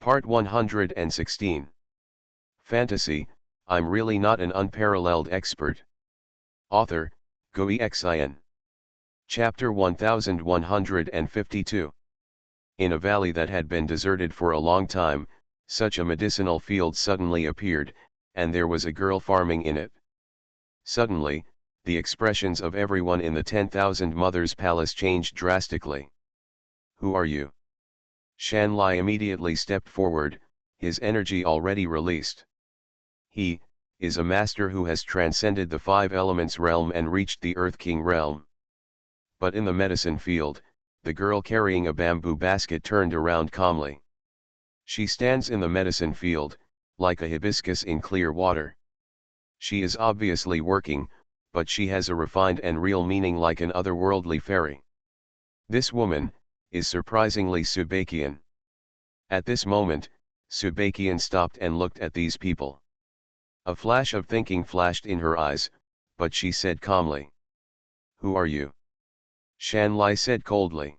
Part 116. Fantasy, I'm really not an unparalleled expert. Author, Xuanhuan. Chapter 1152. In a valley that had been deserted for a long time, such a medicinal field suddenly appeared, and there was a girl farming in it. Suddenly, the expressions of everyone in the 10,000 Mothers Palace changed drastically. Who are you? Xuanhuan immediately stepped forward, his energy already released. He is a master who has transcended the five elements realm and reached the Earth King realm. But in the medicine field, the girl carrying a bamboo basket turned around calmly. She stands in the medicine field, like a hibiscus in clear water. She is obviously working, but she has a refined and real meaning like an otherworldly fairy. This woman is surprisingly Xuanhuan. At this moment, Xuanhuan stopped and looked at these people. A flash of thinking flashed in her eyes, but she said calmly. Who are you? Xuanhuan said coldly.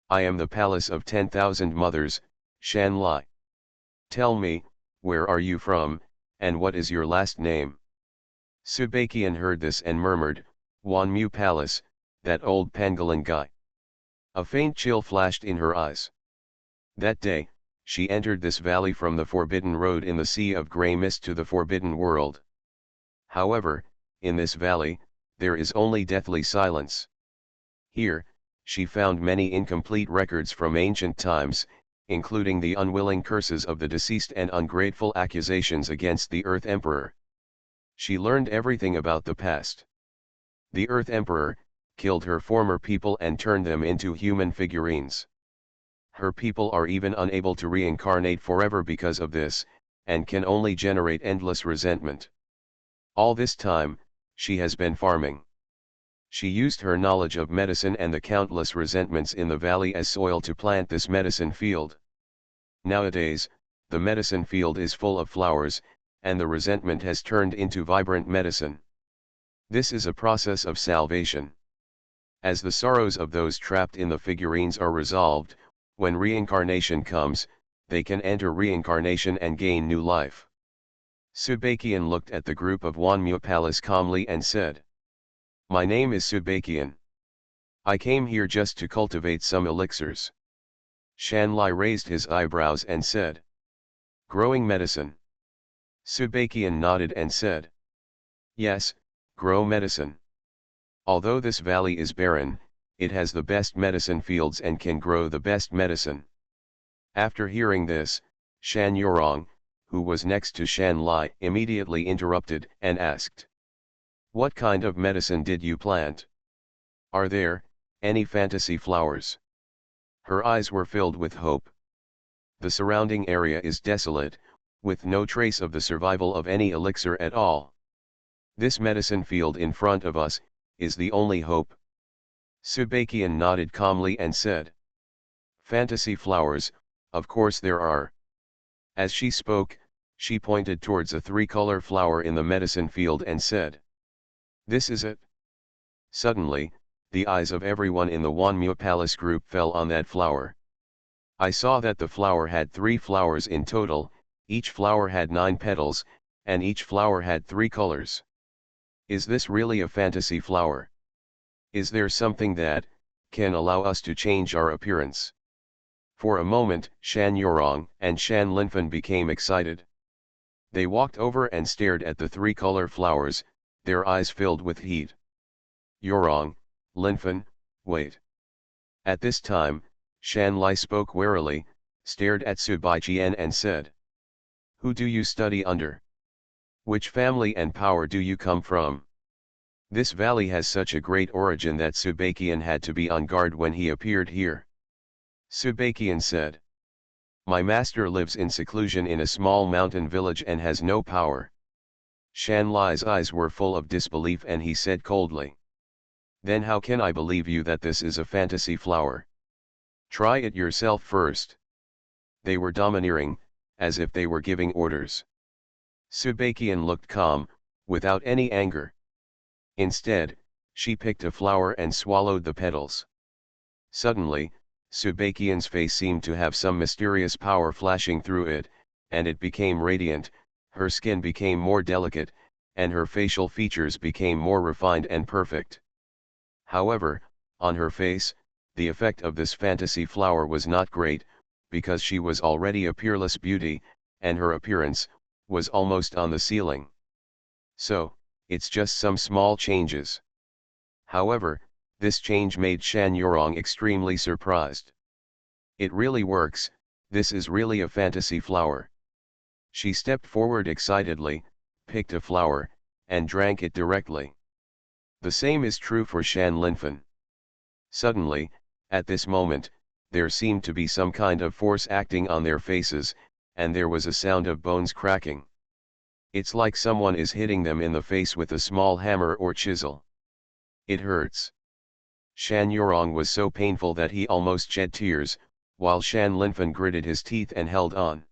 I am the palace of 10,000 mothers, Xuanhuan. Tell me, where are you from, and what is your last name? Xuanhuan heard this and murmured, Xuanmu Palace, that old pangolin guy. A faint chill flashed in her eyes. That day, she entered this valley from the forbidden road in the sea of grey mist to the forbidden world. However, in this valley, there is only deathly silence. Here, she found many incomplete records from ancient times, including the unwilling curses of the deceased and ungrateful accusations against the Earth Emperor. She learned everything about the past. The Earth Emperor killed her former people and turned them into human figurines. Her people are even unable to reincarnate forever because of this, and can only generate endless resentment. All this time, she has been farming. She used her knowledge of medicine and the countless resentments in the valley as soil to plant this medicine field. Nowadays, the medicine field is full of flowers, and the resentment has turned into vibrant medicine. This is a process of salvation. As the sorrows of those trapped in the figurines are resolved, when reincarnation comes, they can enter reincarnation and gain new life. Xuanhuan looked at the group of Xuanmu Palace calmly and said. My name is Xuanhuan. I came here just to cultivate some elixirs. Xuanhuan raised his eyebrows and said. Growing medicine. Xuanhuan nodded and said. Yes, grow medicine. Although this valley is barren, it has the best medicine fields and can grow the best medicine. After hearing this, Xuanhuan, who was next to Xuanhuan, immediately interrupted and asked. What kind of medicine did you plant? Are there any fantasy flowers? Her eyes were filled with hope. The surrounding area is desolate, with no trace of the survival of any elixir at all. This medicine field in front of us is the only hope. Xuanhuan nodded calmly and said. Fantasy flowers, of course there are. As she spoke, she pointed towards a three-color flower in the medicine field and said. This is it. Suddenly, the eyes of everyone in the Xuanmu Palace group fell on that flower. I saw that the flower had 3 flowers in total, each flower had 9 petals, and each flower had 3 colors. Is this really a fantasy flower? Is there something that can allow us to change our appearance? For a moment, Xuanhuan and Linfen became excited. They walked over and stared at the 3-color flowers, their eyes filled with heat. Yurong, Linfen, wait. At this time, Xuanhuan spoke warily, stared at Xuanhuan and said. Who do you study under? Which family and power do you come from? This valley has such a great origin that Xuanhuan had to be on guard when he appeared here. Xuanhuan said. My master lives in seclusion in a small mountain village and has no power. Xuanhuan's eyes were full of disbelief and he said coldly. Then how can I believe you that this is a fantasy flower? Try it yourself first. They were domineering, as if they were giving orders. Xuanhuan looked calm, without any anger. Instead, she picked a flower and swallowed the petals. Suddenly, Subakian's face seemed to have some mysterious power flashing through it, and it became radiant, her skin became more delicate, and her facial features became more refined and perfect. However, on her face, the effect of this fantasy flower was not great, because she was already a peerless beauty, and her appearance was almost on the ceiling. So, it's just some small changes. However, this change made Xuanhuan extremely surprised. It really works, this is really a fantasy flower. She stepped forward excitedly, picked a flower, and drank it directly. The same is true for Shan Linfen. Suddenly, at this moment, there seemed to be some kind of force acting on their faces, and there was a sound of bones cracking. It's like someone is hitting them in the face with a small hammer or chisel. It hurts. Xuanhuan was so painful that he almost shed tears, while Shan Linfen gritted his teeth and held on.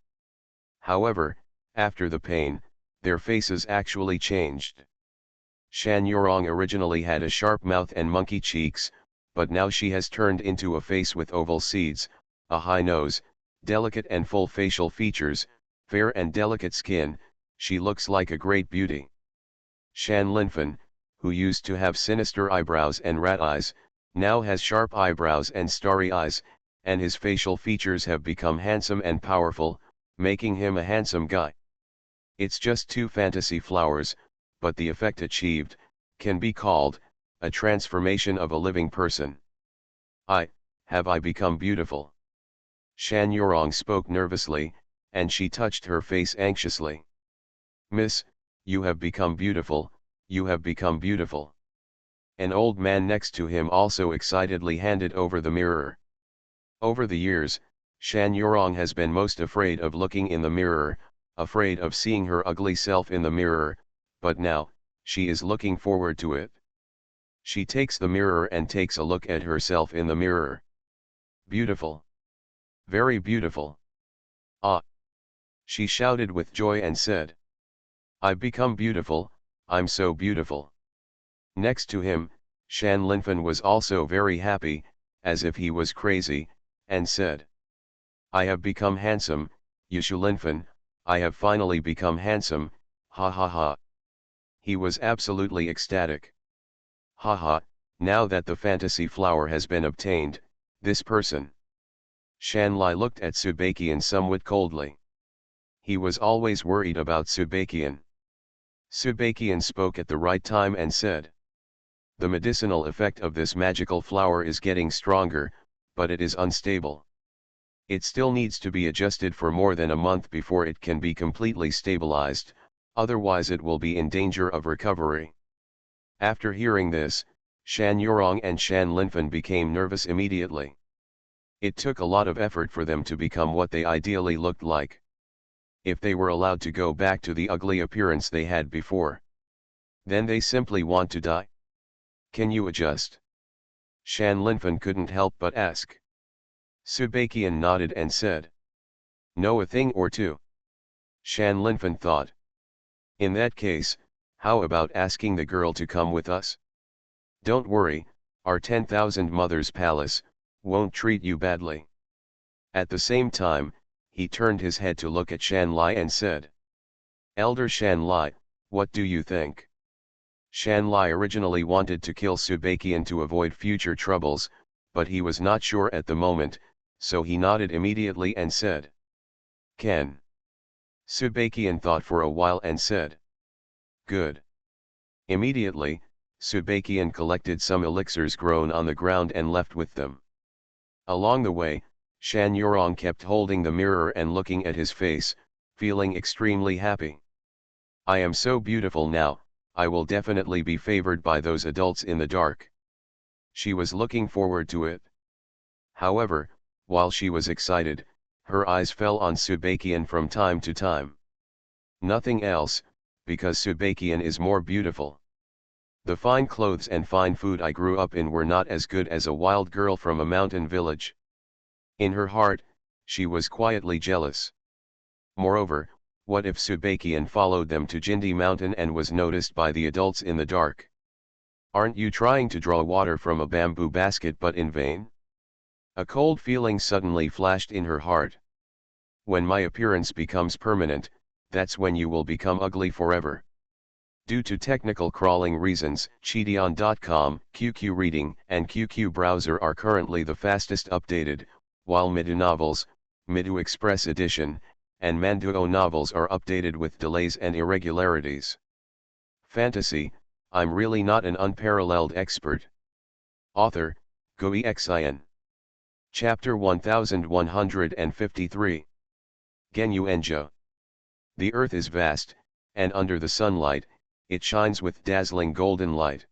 However, after the pain, their faces actually changed. Xuanhuan originally had a sharp mouth and monkey cheeks, but now she has turned into a face with oval seeds, a high nose, delicate and full facial features, fair and delicate skin. She looks like a great beauty. Shan Linfen, who used to have sinister eyebrows and rat eyes, now has sharp eyebrows and starry eyes, and his facial features have become handsome and powerful, making him a handsome guy. It's just two fantasy flowers, but the effect achieved can be called a transformation of a living person. Have I become beautiful? Xuanhuan spoke nervously, and she touched her face anxiously. Miss, you have become beautiful, you have become beautiful. An old man next to him also excitedly handed over the mirror. Over the years, Xuanhuan has been most afraid of looking in the mirror, afraid of seeing her ugly self in the mirror, but now, she is looking forward to it. She takes the mirror and takes a look at herself in the mirror. Beautiful. Very beautiful. Ah! She shouted with joy and said. I've become beautiful, I'm so beautiful. Next to him, Shan Linfen was also very happy, as if he was crazy, and said. I have become handsome, Yushu Linfen, I have finally become handsome, ha ha ha. He was absolutely ecstatic. Ha ha, now that the fantasy flower has been obtained, this person. Shan Lai looked at Subakian somewhat coldly. He was always worried about Subakian. Subakian spoke at the right time and said. The medicinal effect of this magical flower is getting stronger, but it is unstable. It still needs to be adjusted for more than a month before it can be completely stabilized, otherwise it will be in danger of recovery. After hearing this, Xuanhuan and Shan Linfen became nervous immediately. It took a lot of effort for them to become what they ideally looked like. If they were allowed to go back to the ugly appearance they had before, then they simply want to die. Can you adjust? Shan Linfen couldn't help but ask. Subakian nodded and said. Know a thing or two. Shan Linfen thought. In that case, how about asking the girl to come with us? Don't worry, our 10,000 mothers palace won't treat you badly. At the same time, he turned his head to look at Shan Lai and said. Elder Shan Lai, what do you think? Shan Lai originally wanted to kill Subakian to avoid future troubles, but he was not sure at the moment, so he nodded immediately and said. Can. Subakian thought for a while and said. Good. Immediately, Subakian collected some elixirs grown on the ground and left with them. Along the way, Xuanhuan kept holding the mirror and looking at his face, feeling extremely happy. I am so beautiful now, I will definitely be favored by those adults in the dark. She was looking forward to it. However, while she was excited, her eyes fell on Subakian from time to time. Nothing else, because Subakian is more beautiful. The fine clothes and fine food I grew up in were not as good as a wild girl from a mountain village. In her heart, she was quietly jealous. Moreover, what if Subakian followed them to Jindi Mountain and was noticed by the adults in the dark? Aren't you trying to draw water from a bamboo basket but in vain? A cold feeling suddenly flashed in her heart. When my appearance becomes permanent, that's when you will become ugly forever. Due to technical crawling reasons, Cheateon.com, QQ Reading, and QQ Browser are currently the fastest updated, while Midu Novels, Midu Express Edition, and Manduo Novels are updated with delays and irregularities. Fantasy, I'm really not an unparalleled expert. Author, Goexin. Chapter 1153. Genyu Enjo. The earth is vast, and under the sunlight, it shines with dazzling golden light.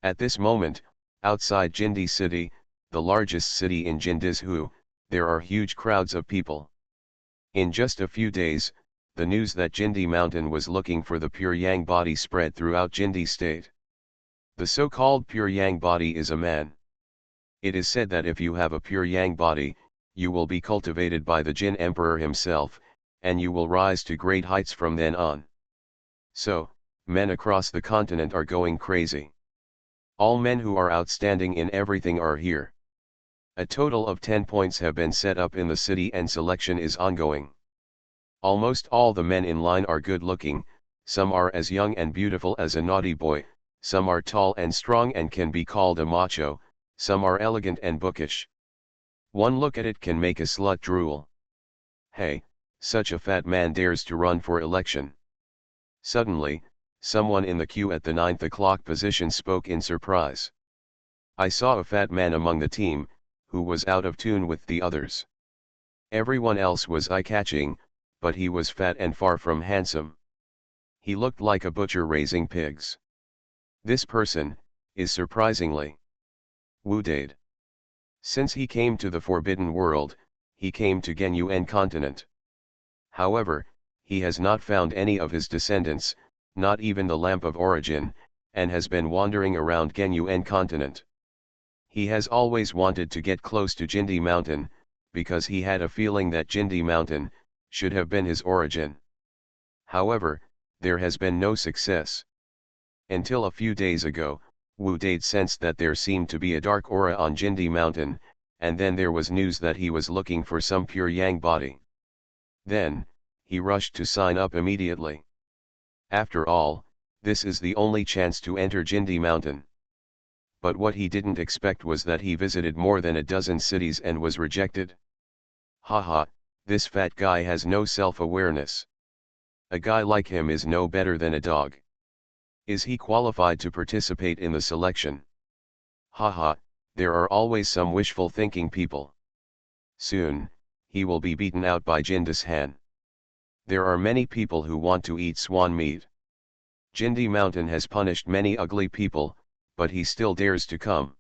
At this moment, outside Jindi City, the largest city in Jindizhu, there are huge crowds of people. In just a few days, the news that Jindi Mountain was looking for the pure yang body spread throughout Jindi state. The so-called pure yang body is a man. It is said that if you have a pure yang body, you will be cultivated by the Jin Emperor himself, and you will rise to great heights from then on. So, men across the continent are going crazy. All men who are outstanding in everything are here. A total of 10 points have been set up in the city and selection is ongoing. Almost all the men in line are good looking, some are as young and beautiful as a naughty boy, some are tall and strong and can be called a macho, some are elegant and bookish. One look at it can make a slut drool. Hey, such a fat man dares to run for election. Suddenly, someone in the queue at the 9th o'clock position spoke in surprise. I saw a fat man among the team, who was out of tune with the others. Everyone else was eye-catching, but he was fat and far from handsome. He looked like a butcher raising pigs. This person is surprisingly Wu Dade. Since he came to the Forbidden World, he came to Genyuan continent. However, he has not found any of his descendants, not even the lamp of origin, and has been wandering around Genyuan continent. He has always wanted to get close to Jindi Mountain, because he had a feeling that Jindi Mountain should have been his origin. However, there has been no success. Until a few days ago, Wu Dade sensed that there seemed to be a dark aura on Jindi Mountain, and then there was news that he was looking for some pure yang body. Then, he rushed to sign up immediately. After all, this is the only chance to enter Jindi Mountain. But what he didn't expect was that he visited more than a dozen cities and was rejected. Haha, this fat guy has no self-awareness. A guy like him is no better than a dog. Is he qualified to participate in the selection? Haha, there are always some wishful thinking people. Soon, he will be beaten out by Jindis Han. There are many people who want to eat swan meat. Jindi Mountain has punished many ugly people, but he still dares to come.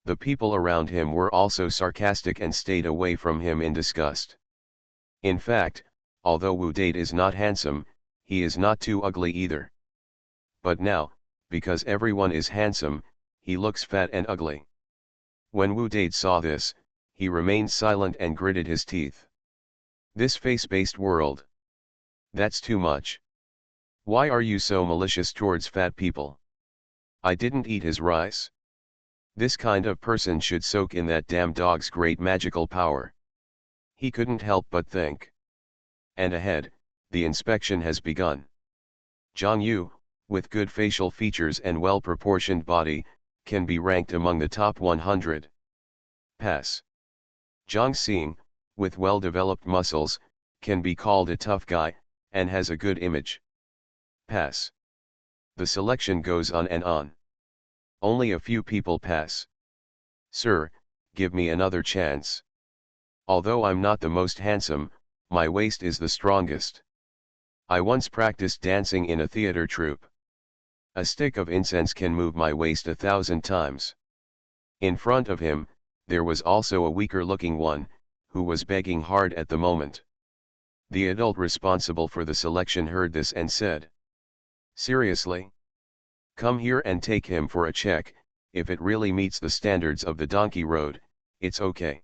The people around him were also sarcastic and stayed away from him in disgust. In fact, although Wu Dade is not handsome, he is not too ugly either. But now, because everyone is handsome, he looks fat and ugly. When Wu Dade saw this, he remained silent and gritted his teeth. This face-based world. That's too much. Why are you so malicious towards fat people? I didn't eat his rice. This kind of person should soak in that damn dog's great magical power. He couldn't help but think. And ahead, the inspection has begun. Zhang Yu, with good facial features and well-proportioned body, can be ranked among the top 100. Pass. Zhang Xing, with well-developed muscles, can be called a tough guy, and has a good image. Pass. The selection goes on and on. Only a few people pass. Sir, give me another chance. Although I'm not the most handsome, my waist is the strongest. I once practiced dancing in a theater troupe. A stick of incense can move my waist 1,000 times. In front of him, there was also a weaker-looking one, who was begging hard at the moment. The adult responsible for the selection heard this and said, "Seriously? Come here and take him for a check. If it really meets the standards of the donkey road, it's okay."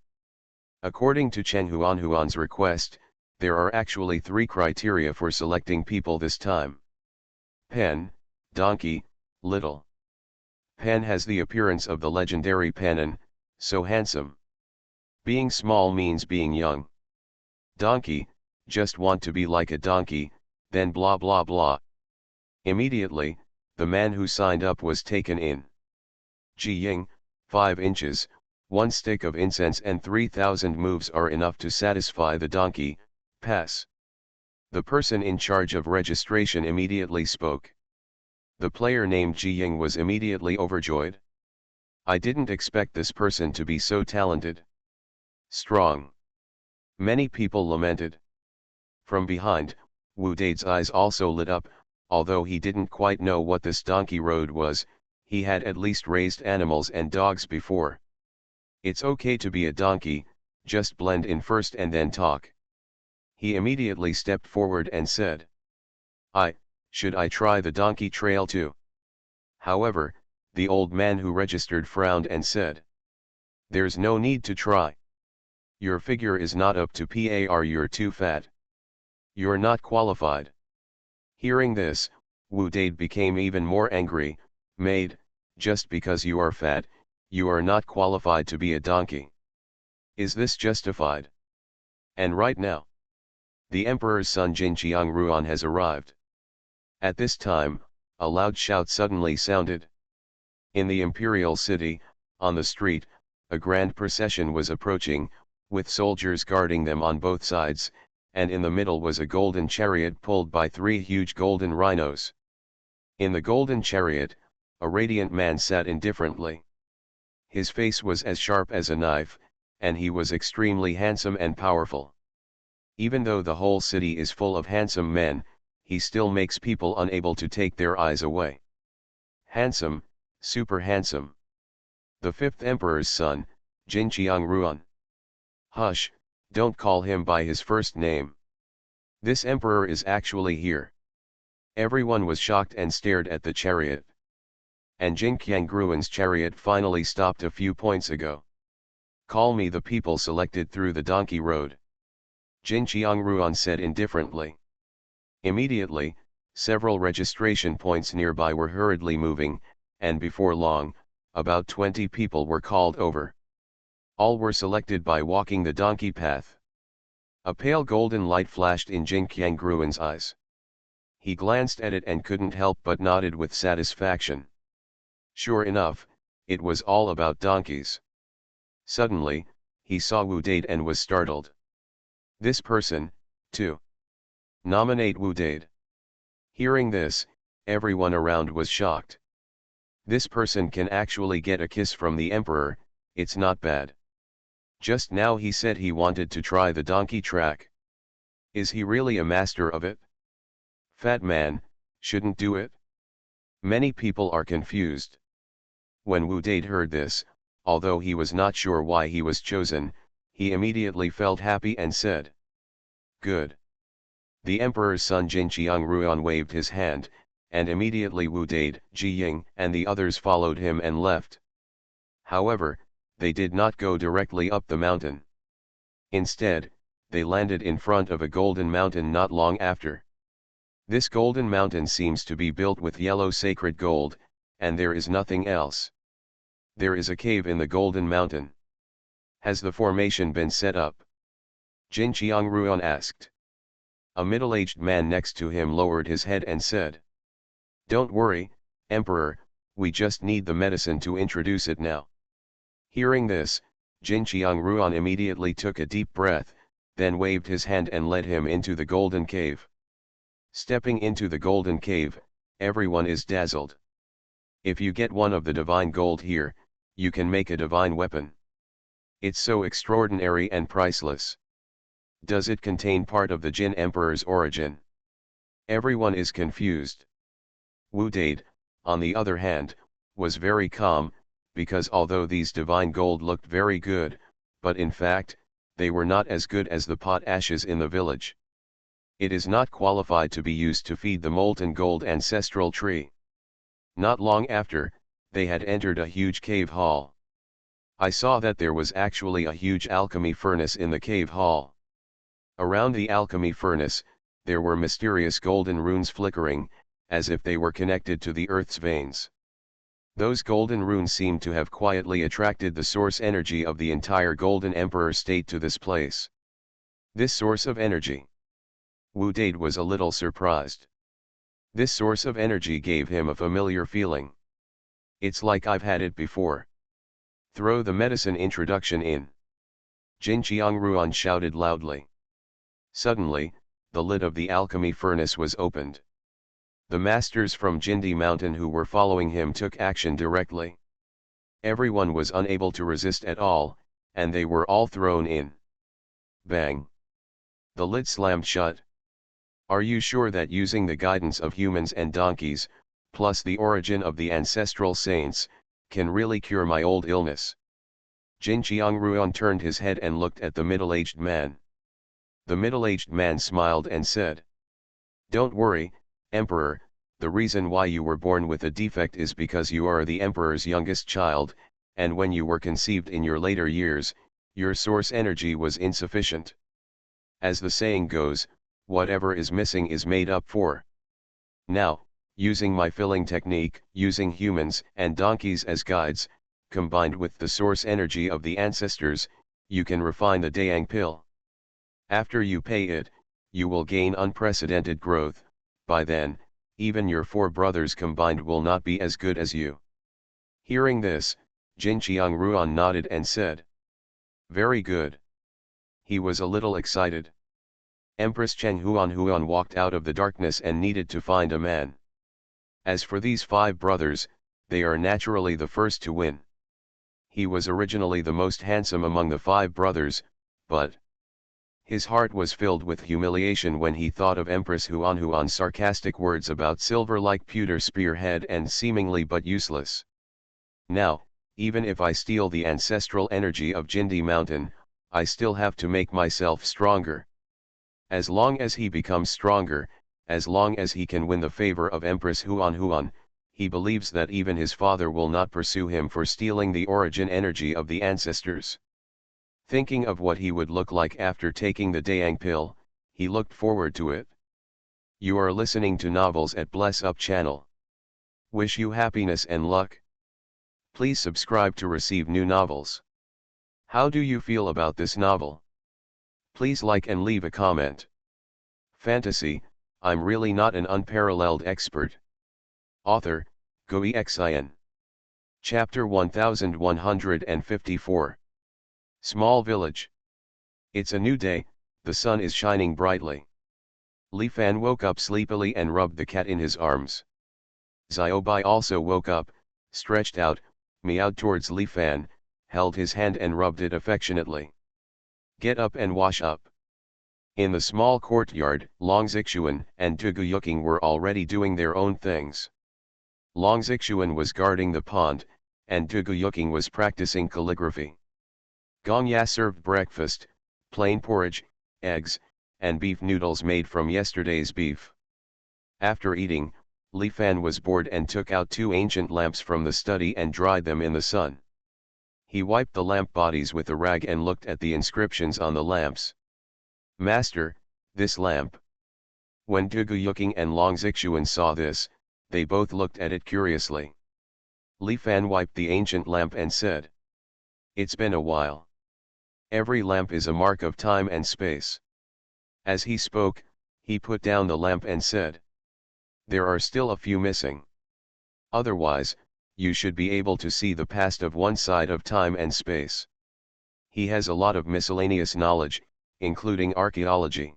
According to Xuanhuan's request, there are actually 3 criteria for selecting people this time. Pen, donkey, little. Pan has the appearance of the legendary Pannon, so handsome. Being small means being young. Donkey, just want to be like a donkey, then blah blah blah. Immediately, the man who signed up was taken in. Ji Ying, 5 inches, 1 stick of incense and 3,000 moves are enough to satisfy the donkey, pass. The person in charge of registration immediately spoke. The player named Ji Ying was immediately overjoyed. I didn't expect this person to be so talented. Strong. Many people lamented. From behind, Wu Dade's eyes also lit up. Although he didn't quite know what this donkey road was, he had at least raised animals and dogs before. It's okay to be a donkey, just blend in first and then talk. He immediately stepped forward and said, should I try the donkey trail too? However, the old man who registered frowned and said, there's no need to try. Your figure is not up to par, you're too fat. You're not qualified. Hearing this, Wu Dade became even more angry. Maid, just because you are fat, you are not qualified to be a donkey. Is this justified? And right now, the emperor's son Jin Qiangruan has arrived. At this time, a loud shout suddenly sounded. In the imperial city, on the street, a grand procession was approaching, with soldiers guarding them on both sides, and in the middle was a golden chariot pulled by 3 huge golden rhinos. In the golden chariot, a radiant man sat indifferently. His face was as sharp as a knife, and he was extremely handsome and powerful. Even though the whole city is full of handsome men, he still makes people unable to take their eyes away. Handsome, super handsome. The 5th emperor's son, Jin Qiangruan. Hush, don't call him by his first name. This emperor is actually here. Everyone was shocked and stared at the chariot. And Jin Qiangruan's chariot finally stopped a few points ago. Call me the people selected through the donkey road. Jin Qiangruan said indifferently. Immediately, several registration points nearby were hurriedly moving, and before long, about 20 people were called over. All were selected by walking the donkey path. A pale golden light flashed in Jin Qiangruan's eyes. He glanced at it and couldn't help but nodded with satisfaction. Sure enough, it was all about donkeys. Suddenly, he saw Wu Dade and was startled. This person, too. Nominate Wu Dade. Hearing this, everyone around was shocked. This person can actually get a kiss from the emperor, it's not bad. Just now he said he wanted to try the donkey track. Is he really a master of it? Fat man, shouldn't do it? Many people are confused. When Wu Dade heard this, although he was not sure why he was chosen, he immediately felt happy and said, good. The emperor's son Jin Qiangruan waved his hand, and immediately Wu Dade, Ji Ying, and the others followed him and left. However, they did not go directly up the mountain. Instead, they landed in front of a golden mountain not long after. This golden mountain seems to be built with yellow sacred gold, and there is nothing else. There is a cave in the golden mountain. Has the formation been set up? Jin Qiangruan asked. A middle-aged man next to him lowered his head and said, don't worry, Emperor, we just need the medicine to introduce it now. Hearing this, Jin Qiangruan immediately took a deep breath, then waved his hand and led him into the golden cave. Stepping into the golden cave, everyone is dazzled. If you get one of the divine gold here, you can make a divine weapon. It's so extraordinary and priceless. Does it contain part of the Jin Emperor's origin? Everyone is confused. Wu Dade, on the other hand, was very calm, because although these divine gold looked very good, but in fact, they were not as good as the pot ashes in the village. It is not qualified to be used to feed the molten gold ancestral tree. Not long after, they had entered a huge cave hall. I saw that there was actually a huge alchemy furnace in the cave hall. Around the alchemy furnace, there were mysterious golden runes flickering, as if they were connected to the earth's veins. Those golden runes seemed to have quietly attracted the source energy of the entire Golden Emperor state to this place. This source of energy. Wu Dade was a little surprised. This source of energy gave him a familiar feeling. It's like I've had it before. Throw the medicine introduction in. Jin Qiangruan shouted loudly. Suddenly, the lid of the alchemy furnace was opened. The masters from Jindi Mountain who were following him took action directly. Everyone was unable to resist at all, and they were all thrown in. Bang! The lid slammed shut. Are you sure that using the guidance of humans and donkeys, plus the origin of the ancestral saints, can really cure my old illness? Jin Qiangruan turned his head and looked at the middle-aged man. The middle-aged man smiled and said, "Don't worry, Emperor, the reason why you were born with a defect is because you are the Emperor's youngest child, and when you were conceived in your later years, your source energy was insufficient. As the saying goes, whatever is missing is made up for. Now, using my filling technique, using humans and donkeys as guides, combined with the source energy of the ancestors, you can refine the Dayang pill. After you pay it, you will gain unprecedented growth. By then, even your 4 brothers combined will not be as good as you." Hearing this, Jin Qiangruan nodded and said, "Very good." He was a little excited. Empress Xuanhuan walked out of the darkness and needed to find a man. As for these 5 brothers, they are naturally the first to win. He was originally the most handsome among the 5 brothers, but his heart was filled with humiliation when he thought of Empress Xuanhuan's sarcastic words about silver-like pewter spearhead and seemingly but useless. Now, even if I steal the ancestral energy of Jindi Mountain, I still have to make myself stronger. As long as he becomes stronger, as long as he can win the favor of Empress Xuanhuan, he believes that even his father will not pursue him for stealing the origin energy of the ancestors. Thinking of what he would look like after taking the Dayang pill, he looked forward to it. You are listening to Novels at Bless Up channel. Wish you happiness and luck. Please subscribe to receive new novels. How do you feel about this novel? Please like and leave a comment. Fantasy, I'm really not an unparalleled expert. Author, Goi Xin. Chapter 1154. Small Village. It's a new day, the sun is shining brightly. Li Fan woke up sleepily and rubbed the cat in his arms. Xiaobai also woke up, stretched out, meowed towards Li Fan, held his hand and rubbed it affectionately. Get up and wash up. In the small courtyard, Long Zixuan and Tugu Yuking were already doing their own things. Long Zixuan was guarding the pond, and Tugu Yuking was practicing calligraphy. Gong Ya served breakfast, plain porridge, eggs, and beef noodles made from yesterday's beef. After eating, Li Fan was bored and took out 2 ancient lamps from the study and dried them in the sun. He wiped the lamp bodies with a rag and looked at the inscriptions on the lamps. "Master, this lamp." When Tugu Yuking and Long Zixuan saw this, they both looked at it curiously. Li Fan wiped the ancient lamp and said, "It's been a while. Every lamp is a mark of time and space." As he spoke, he put down the lamp and said, "There are still a few missing. Otherwise, you should be able to see the past of one side of time and space." He has a lot of miscellaneous knowledge, including archaeology.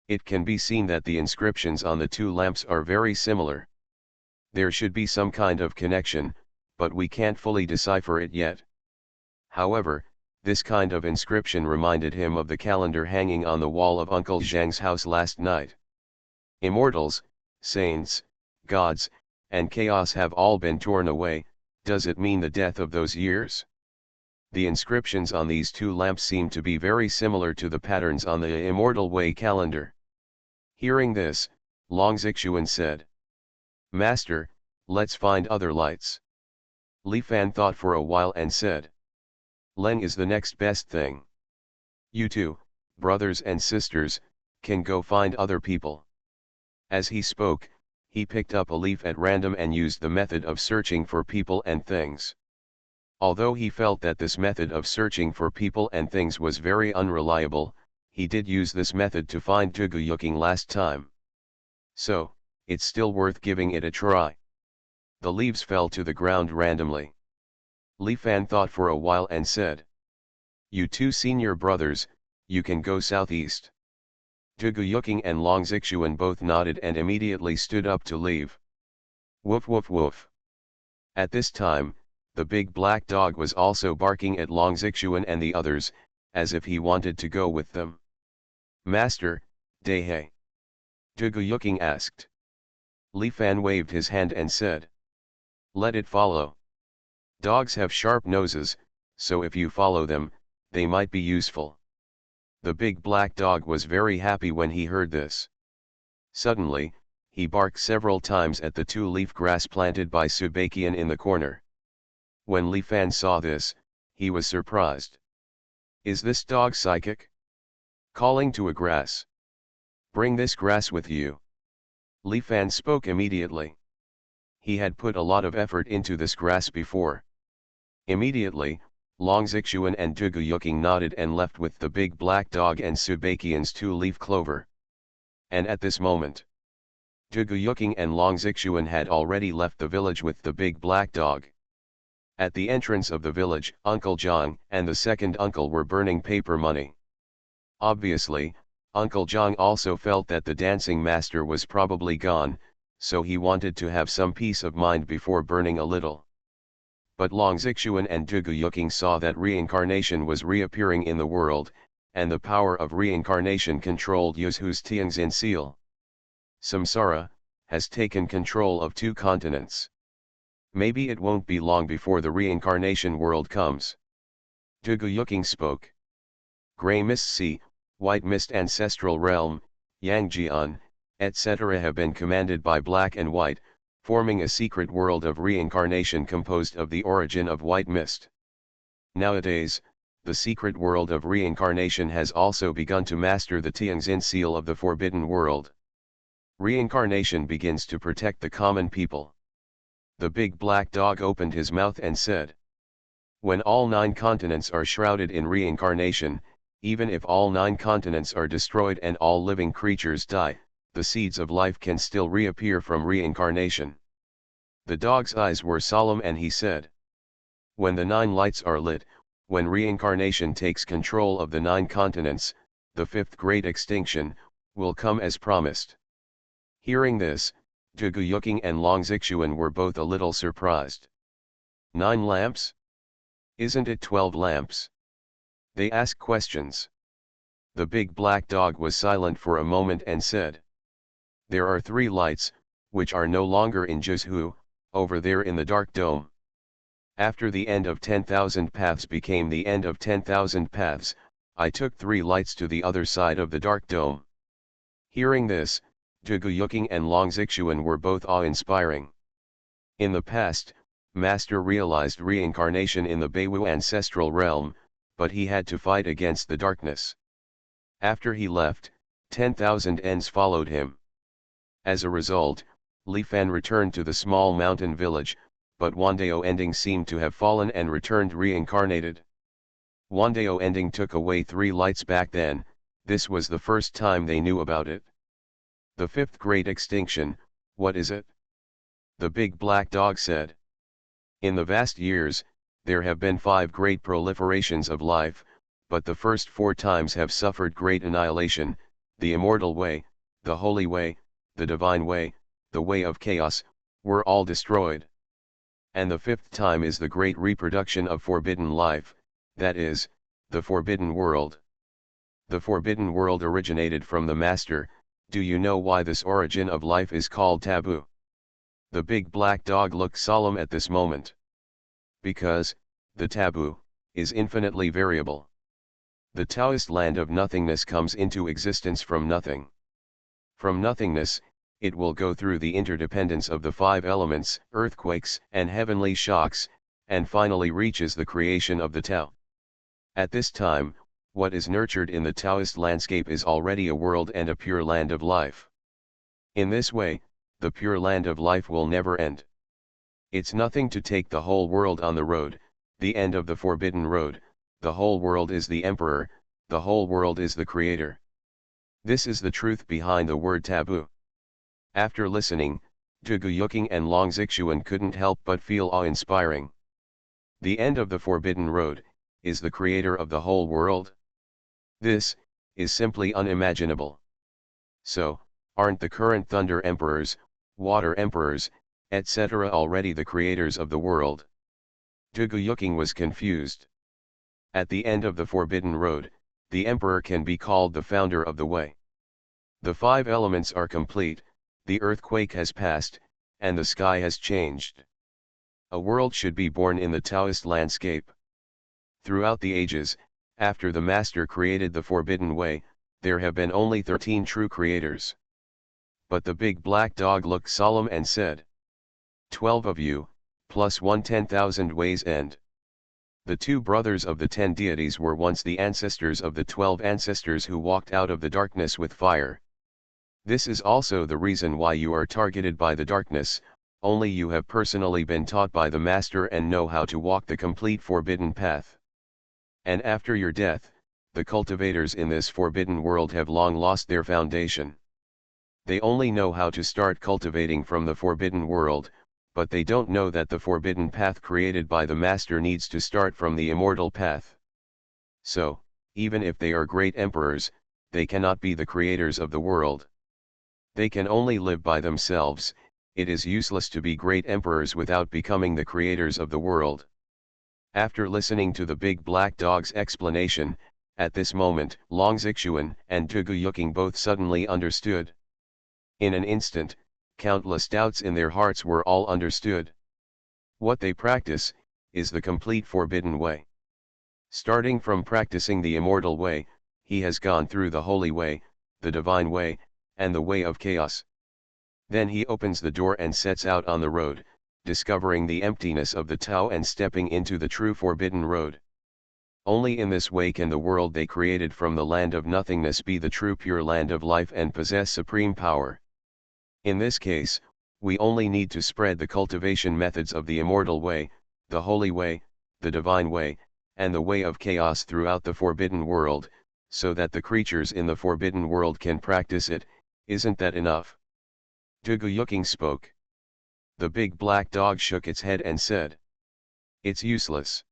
It can be seen that the inscriptions on the 2 lamps are very similar. There should be some kind of connection, but we can't fully decipher it yet. However, this kind of inscription reminded him of the calendar hanging on the wall of Uncle Zhang's house last night. Immortals, saints, gods, and chaos have all been torn away. Does it mean the death of those years? The inscriptions on these 2 lamps seem to be very similar to the patterns on the Immortal Way calendar. Hearing this, Long Zixuan said, "Master, let's find other lights." Li Fan thought for a while and said, "Leng is the next best thing. You 2, brothers and sisters, can go find other people." As he spoke, he picked up a leaf at random and used the method of searching for people and things. Although he felt that this method of searching for people and things was very unreliable, he did use this method to find Zhuge last time. So, it's still worth giving it a try. The leaves fell to the ground randomly. Li Fan thought for a while and said, "You two senior brothers, you can go southeast." Zhuge and Long Xuanhuan both nodded and immediately stood up to leave. Woof woof woof. At this time, the big black dog was also barking at Long Xuanhuan and the others, as if he wanted to go with them. "Master, Dehei?" Zhuge asked. Li Fan waved his hand and said, "Let it follow. Dogs have sharp noses, so if you follow them, they might be useful." The big black dog was very happy when he heard this. Suddenly, he barked several times at the two-leaf grass planted by Subakian in the corner. When Li Fan saw this, he was surprised. "Is this dog psychic? Calling to a grass. Bring this grass with you." Li Fan spoke immediately. He had put a lot of effort into this grass before. Immediately, Long Xuanhuan and Zhuge nodded and left with the big black dog and Subakian's two-leaf clover. And at this moment, Zhuge and Long Xuanhuan had already left the village with the big black dog. At the entrance of the village, Uncle Zhang and the second uncle were burning paper money. Obviously, Uncle Zhang also felt that the dancing master was probably gone, so he wanted to have some peace of mind before burning a little. But Long Xuanhuan and Zhuge saw that reincarnation was reappearing in the world, and the power of reincarnation controlled Yuzhu's Tianxin seal. Samsara has taken control of 2 continents. Maybe it won't be long before the reincarnation world comes. Zhuge spoke. Gray mist sea, white mist ancestral realm, Yangjian, etc. have been commanded by black and white, forming a secret world of reincarnation composed of the origin of white mist. Nowadays, the secret world of reincarnation has also begun to master the Tianxin seal of the forbidden world. Reincarnation begins to protect the common people. The big black dog opened his mouth and said, "When all 9 continents are shrouded in reincarnation, even if all 9 continents are destroyed and all living creatures die, the seeds of life can still reappear from reincarnation." The dog's eyes were solemn and he said, "When the 9 lights are lit, when reincarnation takes control of the 9 continents, the 5th great extinction will come as promised." Hearing this, Zhuge and Long Xuanhuan were both a little surprised. 9 lamps? Isn't it 12 lamps? They asked questions. The big black dog was silent for a moment and said, "There are 3 lights, which are no longer in Yuzhu, over there in the dark dome. After the end of 10,000 paths became the end of 10,000 paths, I took 3 lights to the other side of the dark dome." Hearing this, Zhuge and Long Xuanhuan were both awe-inspiring. In the past, Master realized reincarnation in the Beiwu ancestral realm, but he had to fight against the darkness. After he left, 10,000 Ns followed him. As a result, Li Fan returned to the small mountain village, but Wandao Ending seemed to have fallen and returned reincarnated. Wandao Ending took away 3 lights back then. This was the first time they knew about it. The 5th great extinction, what is it? The big black dog said. In the vast years, there have been 5 great proliferations of life, but the first 4 times have suffered great annihilation: the immortal way, the holy way, the divine way, the way of chaos, were all destroyed. And the 5th time is the great reproduction of forbidden life, that is, the forbidden world. The forbidden world originated from the Master. Do you know why this origin of life is called taboo? The big black dog looked solemn at this moment. Because, the taboo, is infinitely variable. The Taoist land of nothingness comes into existence from nothing. From nothingness, it will go through the interdependence of the 5 elements, earthquakes and heavenly shocks, and finally reaches the creation of the Tao. At this time, what is nurtured in the Taoist landscape is already a world and a pure land of life. In this way, the pure land of life will never end. It's nothing to take the whole world on the road, the end of the forbidden road. The whole world is the emperor, the whole world is the creator. This is the truth behind the word taboo. After listening, Duguyuking and Longzixuan couldn't help but feel awe-inspiring. The end of the forbidden road is the creator of the whole world. This is simply unimaginable. So, aren't the current thunder emperors, water emperors, etc. already the creators of the world? Duguyuking was confused. At the end of the forbidden road, the emperor can be called the founder of the way. The 5 elements are complete, the earthquake has passed, and the sky has changed. A world should be born in the Taoist landscape. Throughout the ages, after the Master created the Forbidden Way, there have been only 13 true creators. But the big black dog looked solemn and said, 12 of you, plus 1 10,000 ways end. The 2 brothers of the 10 deities were once the ancestors of the 12 ancestors who walked out of the darkness with fire. This is also the reason why you are targeted by the darkness, only you have personally been taught by the Master and know how to walk the complete forbidden path. And after your death, the cultivators in this forbidden world have long lost their foundation. They only know how to start cultivating from the forbidden world, but they don't know that the forbidden path created by the Master needs to start from the immortal path. So, even if they are great emperors, they cannot be the creators of the world. They can only live by themselves. It is useless to be great emperors without becoming the creators of the world. After listening to the big black dog's explanation, at this moment, Longzixuan and Duguyuking both suddenly understood. In an instant, countless doubts in their hearts were all understood. What they practice is the complete forbidden way. Starting from practicing the immortal way, he has gone through the holy way, the divine way, and the way of chaos. Then he opens the door and sets out on the road, discovering the emptiness of the Tao and stepping into the true forbidden road. Only in this way can the world they created from the land of nothingness be the true pure land of life and possess supreme power. In this case, we only need to spread the cultivation methods of the immortal way, the holy way, the divine way, and the way of chaos throughout the forbidden world, so that the creatures in the forbidden world can practice it. Isn't that enough? Duguyuking spoke. The big black dog shook its head and said, it's useless.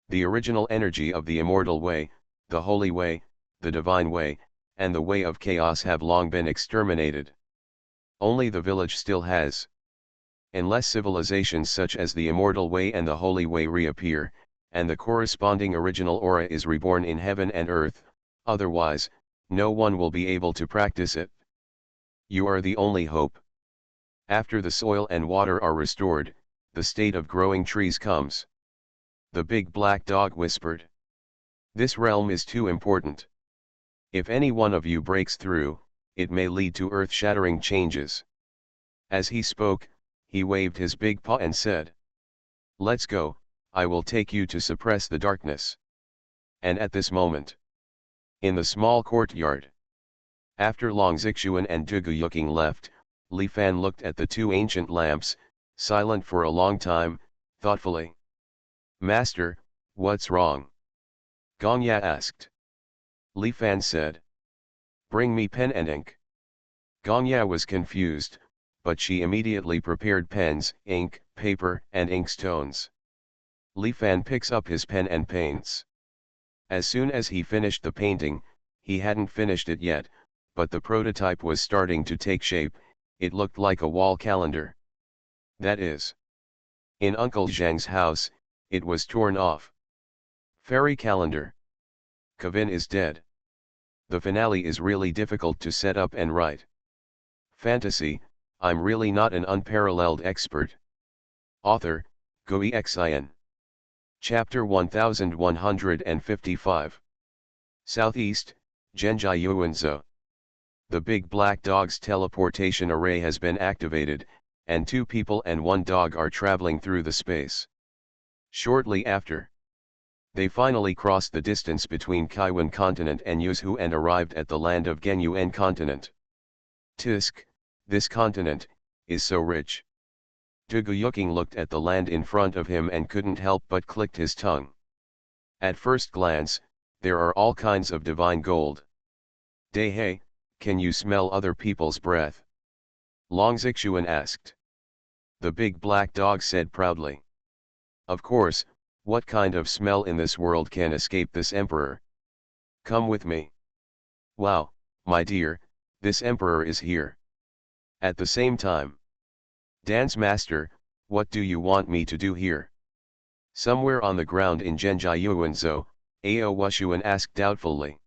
The original energy of the immortal way, the holy way, the divine way, and the way of chaos have long been exterminated. Only the village still has. Unless civilizations such as the immortal way and the holy way reappear, and the corresponding original aura is reborn in heaven and earth, otherwise, no one will be able to practice it. You are the only hope. After the soil and water are restored, the state of growing trees comes. The big black dog whispered. This realm is too important. If any one of you breaks through, it may lead to earth-shattering changes. As he spoke, he waved his big paw and said, let's go, I will take you to suppress the darkness. And at this moment, in the small courtyard, after Longzixuan and Duguyuking left, Li Fan looked at the 2 ancient lamps, silent for a long time, thoughtfully. Master, what's wrong? Gongya asked. Li Fan said. Bring me pen and ink. Gongya was confused, but she immediately prepared pens, ink, paper, and inkstones. Li Fan picks up his pen and paints. As soon as he finished the painting, he hadn't finished it yet, but the prototype was starting to take shape. It looked like a wall calendar. That is. In Uncle Zhang's house, it was torn off. Fairy calendar. Kevin is dead. The finale is really difficult to set up and write. Fantasy, I'm really not an unparalleled expert. Author, Gui Xin. Chapter 1155. Southeast, Zhenjia Yuanzhou. The big black dog's teleportation array has been activated, and 2 people and 1 dog are traveling through the space. Shortly after, they finally crossed the distance between Kaiwan continent and Yuzhou and arrived at the land of Genyuan continent. Tisk, this continent, is so rich. Duguyuking looked at the land in front of him and couldn't help but clicked his tongue. At first glance, there are all kinds of divine gold. Dahe, can you smell other people's breath? Xuanhuan asked. The big black dog said proudly. Of course, what kind of smell in this world can escape this emperor? Come with me. Wow, my dear, this emperor is here. At the same time. Dance master, what do you want me to do here? Somewhere on the ground in Zhenjiayuanzhou, Ao Wushuan asked doubtfully.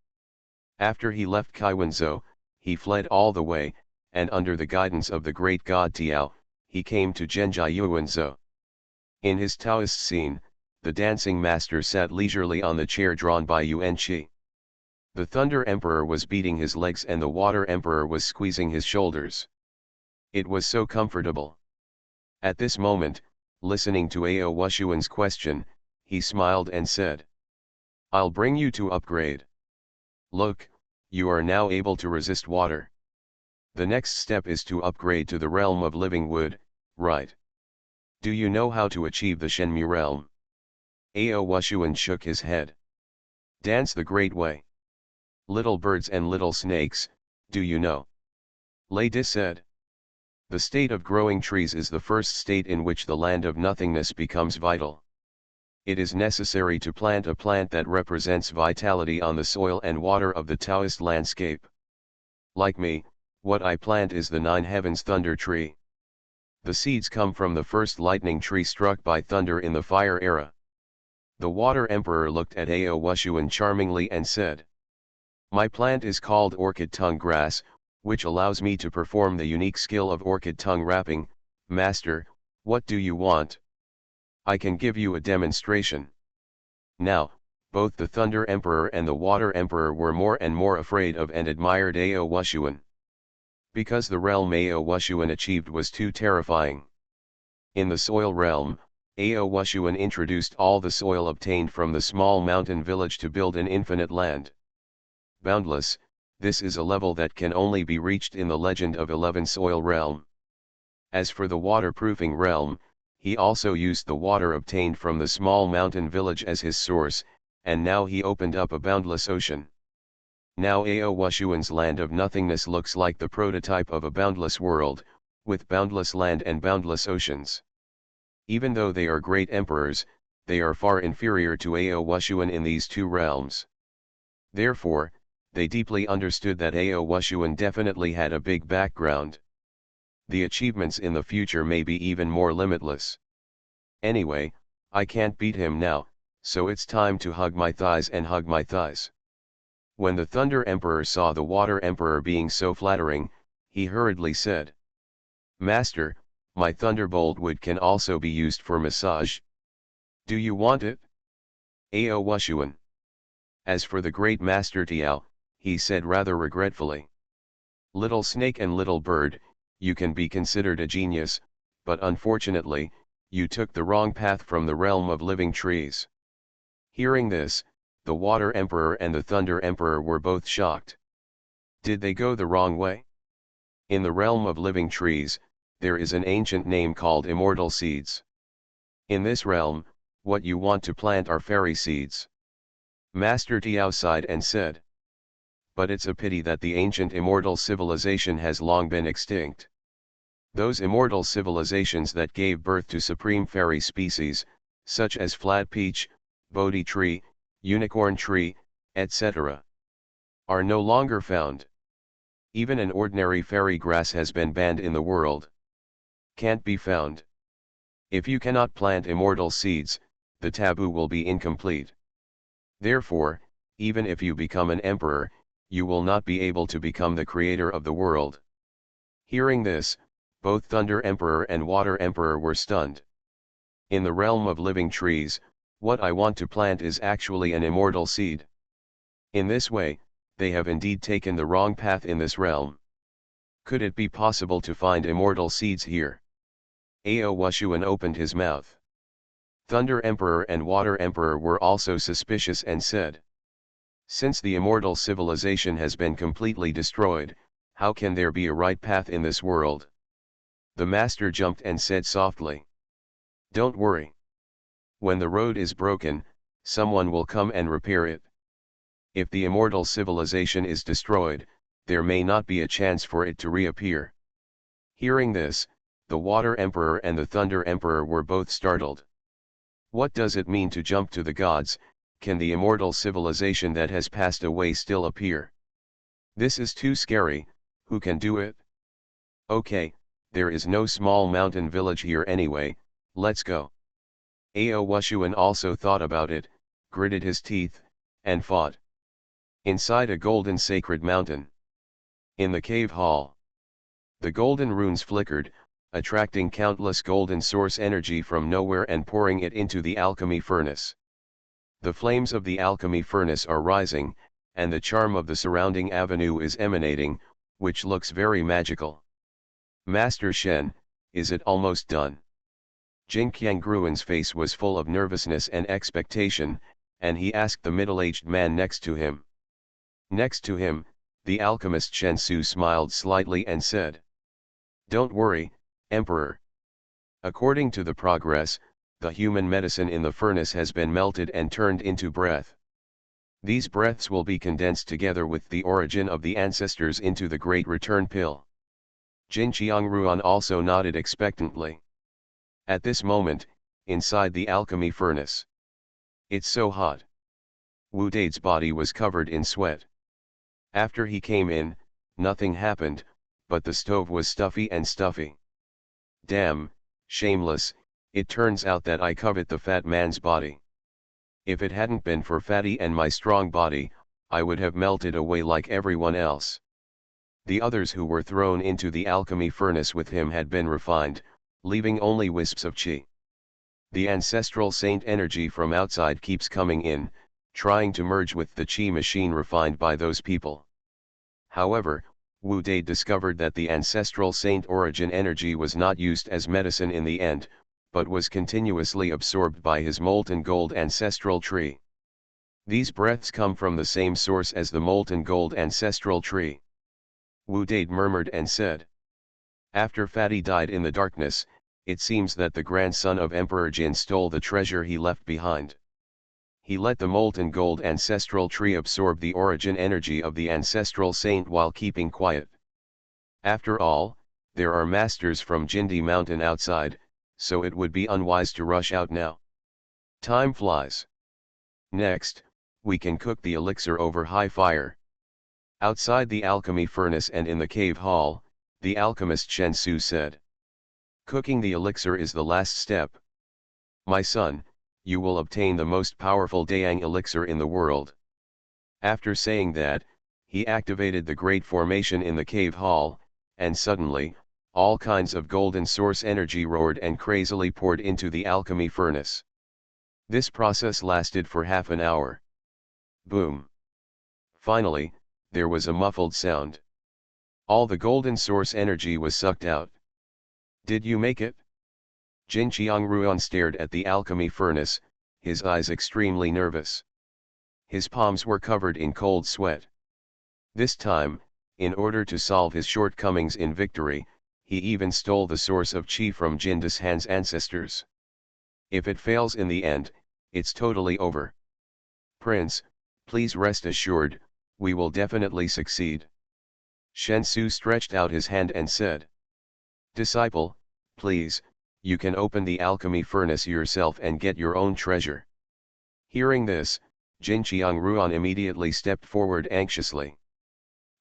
After he left Kaiwanzhou, he fled all the way, and under the guidance of the great god Tiao, he came to Zhenjiayuanzhou. In his Taoist scene, the dancing master sat leisurely on the chair drawn by Yuan Qi. The Thunder Emperor was beating his legs and the Water Emperor was squeezing his shoulders. It was so comfortable. At this moment, listening to Ao Wushuan's question, he smiled and said, I'll bring you to upgrade. Look, you are now able to resist water. The next step is to upgrade to the realm of living wood, right? Do you know how to achieve the Shenmu realm? Ao Wushuan shook his head. Dance the great way. Little birds and little snakes, do you know? Lady said. The state of growing trees is the first state in which the land of nothingness becomes vital. It is necessary to plant a plant that represents vitality on the soil and water of the Taoist landscape. Like me, what I plant is the nine heavens thunder tree. The seeds come from the first lightning tree struck by thunder in the fire era. The Water Emperor looked at Ao Wushuan charmingly and said, My plant is called orchid tongue grass, which allows me to perform the unique skill of orchid tongue wrapping. Master, what do you want? I can give you a demonstration. Now, both the Thunder Emperor and the Water Emperor were more and more afraid of and admired Ao Wushuan. Because the realm Ao Wushuan achieved was too terrifying. In the soil realm, Ao Wushuan introduced all the soil obtained from the small mountain village to build an infinite land. Boundless, this is a level that can only be reached in the Legend of 11 Soil realm. As for the waterproofing realm, he also used the water obtained from the small mountain village as his source, and now he opened up a boundless ocean. Now Ao Wushuan's land of nothingness looks like the prototype of a boundless world, with boundless land and boundless oceans. Even though they are great emperors, they are far inferior to Ao Wushuan in these two realms. Therefore, they deeply understood that Ao Wushuan definitely had a big background. The achievements in the future may be even more limitless. Anyway, I can't beat him now, so it's time to hug my thighs and hug my thighs. When the Thunder Emperor saw the Water Emperor being so flattering, he hurriedly said, Master, my thunderbolt wood can also be used for massage. Do you want it? Ao Wushuan. As for the great Master Tiao, he said rather regretfully. Little snake and little bird, you can be considered a genius, but unfortunately, you took the wrong path from the realm of living trees. Hearing this, the Water Emperor and the Thunder Emperor were both shocked. Did they go the wrong way? In the realm of living trees, there is an ancient name called immortal seeds. In this realm, what you want to plant are fairy seeds. Master Tiao sighed and said. But it's a pity that the ancient immortal civilization has long been extinct. Those immortal civilizations that gave birth to supreme fairy species, such as flat peach, Bodhi tree, unicorn tree, etc., are no longer found. Even an ordinary fairy grass has been banned in the world. Can't be found. If you cannot plant immortal seeds, the taboo will be incomplete. Therefore, even if you become an emperor, you will not be able to become the creator of the world. Hearing this, both Thunder Emperor and Water Emperor were stunned. In the realm of living trees, what I want to plant is actually an immortal seed. In this way, they have indeed taken the wrong path in this realm. Could it be possible to find immortal seeds here? Ao Wushuan opened his mouth. Thunder Emperor and Water Emperor were also suspicious and said, Since the immortal civilization has been completely destroyed, how can there be a right path in this world? The master jumped and said softly, "Don't worry. When the road is broken, someone will come and repair it. If the immortal civilization is destroyed, there may not be a chance for it to reappear." Hearing this, the Water Emperor and the Thunder Emperor were both startled. What does it mean to jump to the gods? Can the immortal civilization that has passed away still appear? This is too scary. Who can do it? Okay, there is no small mountain village here anyway, let's go. Xuanhuan also thought about it, gritted his teeth, and fought. Inside a golden sacred mountain. In the cave hall. The golden runes flickered, attracting countless golden source energy from nowhere and pouring it into the alchemy furnace. The flames of the alchemy furnace are rising, and the charm of the surrounding avenue is emanating, which looks very magical. Master Shen, is it almost done? Jin Qiangruan's face was full of nervousness and expectation, and he asked the middle-aged man next to him. Next to him, the alchemist Shen Su smiled slightly and said, "Don't worry, Emperor. According to the progress, the human medicine in the furnace has been melted and turned into breath. These breaths will be condensed together with the origin of the ancestors into the Great Return Pill." Jin Qiangruan also nodded expectantly. At this moment, inside the alchemy furnace. It's so hot. Wu Dade's body was covered in sweat. After he came in, nothing happened, but the stove was stuffy and stuffy. Damn, shameless, it turns out that I covet the fat man's body. If it hadn't been for Fatty and my strong body, I would have melted away like everyone else. The others who were thrown into the alchemy furnace with him had been refined, leaving only wisps of qi. The ancestral saint energy from outside keeps coming in, trying to merge with the qi machine refined by those people. However, Wu Dade discovered that the ancestral saint origin energy was not used as medicine in the end, but was continuously absorbed by his molten gold ancestral tree. These breaths come from the same source as the molten gold ancestral tree. Wu Dade murmured and said. After Fatty died in the darkness, it seems that the grandson of Emperor Jin stole the treasure he left behind. He let the molten gold ancestral tree absorb the origin energy of the ancestral saint while keeping quiet. After all, there are masters from Jindi Mountain outside, so it would be unwise to rush out now. Time flies. Next, we can cook the elixir over high fire. Outside the alchemy furnace and in the cave hall, the alchemist Shen Su said. Cooking the elixir is the last step. My son, you will obtain the most powerful Dayang elixir in the world. After saying that, he activated the great formation in the cave hall, and suddenly, all kinds of golden source energy roared and crazily poured into the alchemy furnace. This process lasted for half an hour. Boom. Finally, there was a muffled sound. All the golden source energy was sucked out. Did you make it? Jin Qiangruan stared at the alchemy furnace, his eyes extremely nervous. His palms were covered in cold sweat. This time, in order to solve his shortcomings in victory, he even stole the source of qi from Jindis Han's ancestors. If it fails in the end, it's totally over. Prince, please rest assured, we will definitely succeed. Shen Su stretched out his hand and said. Disciple, please, you can open the alchemy furnace yourself and get your own treasure. Hearing this, Jin Qiangruan immediately stepped forward anxiously.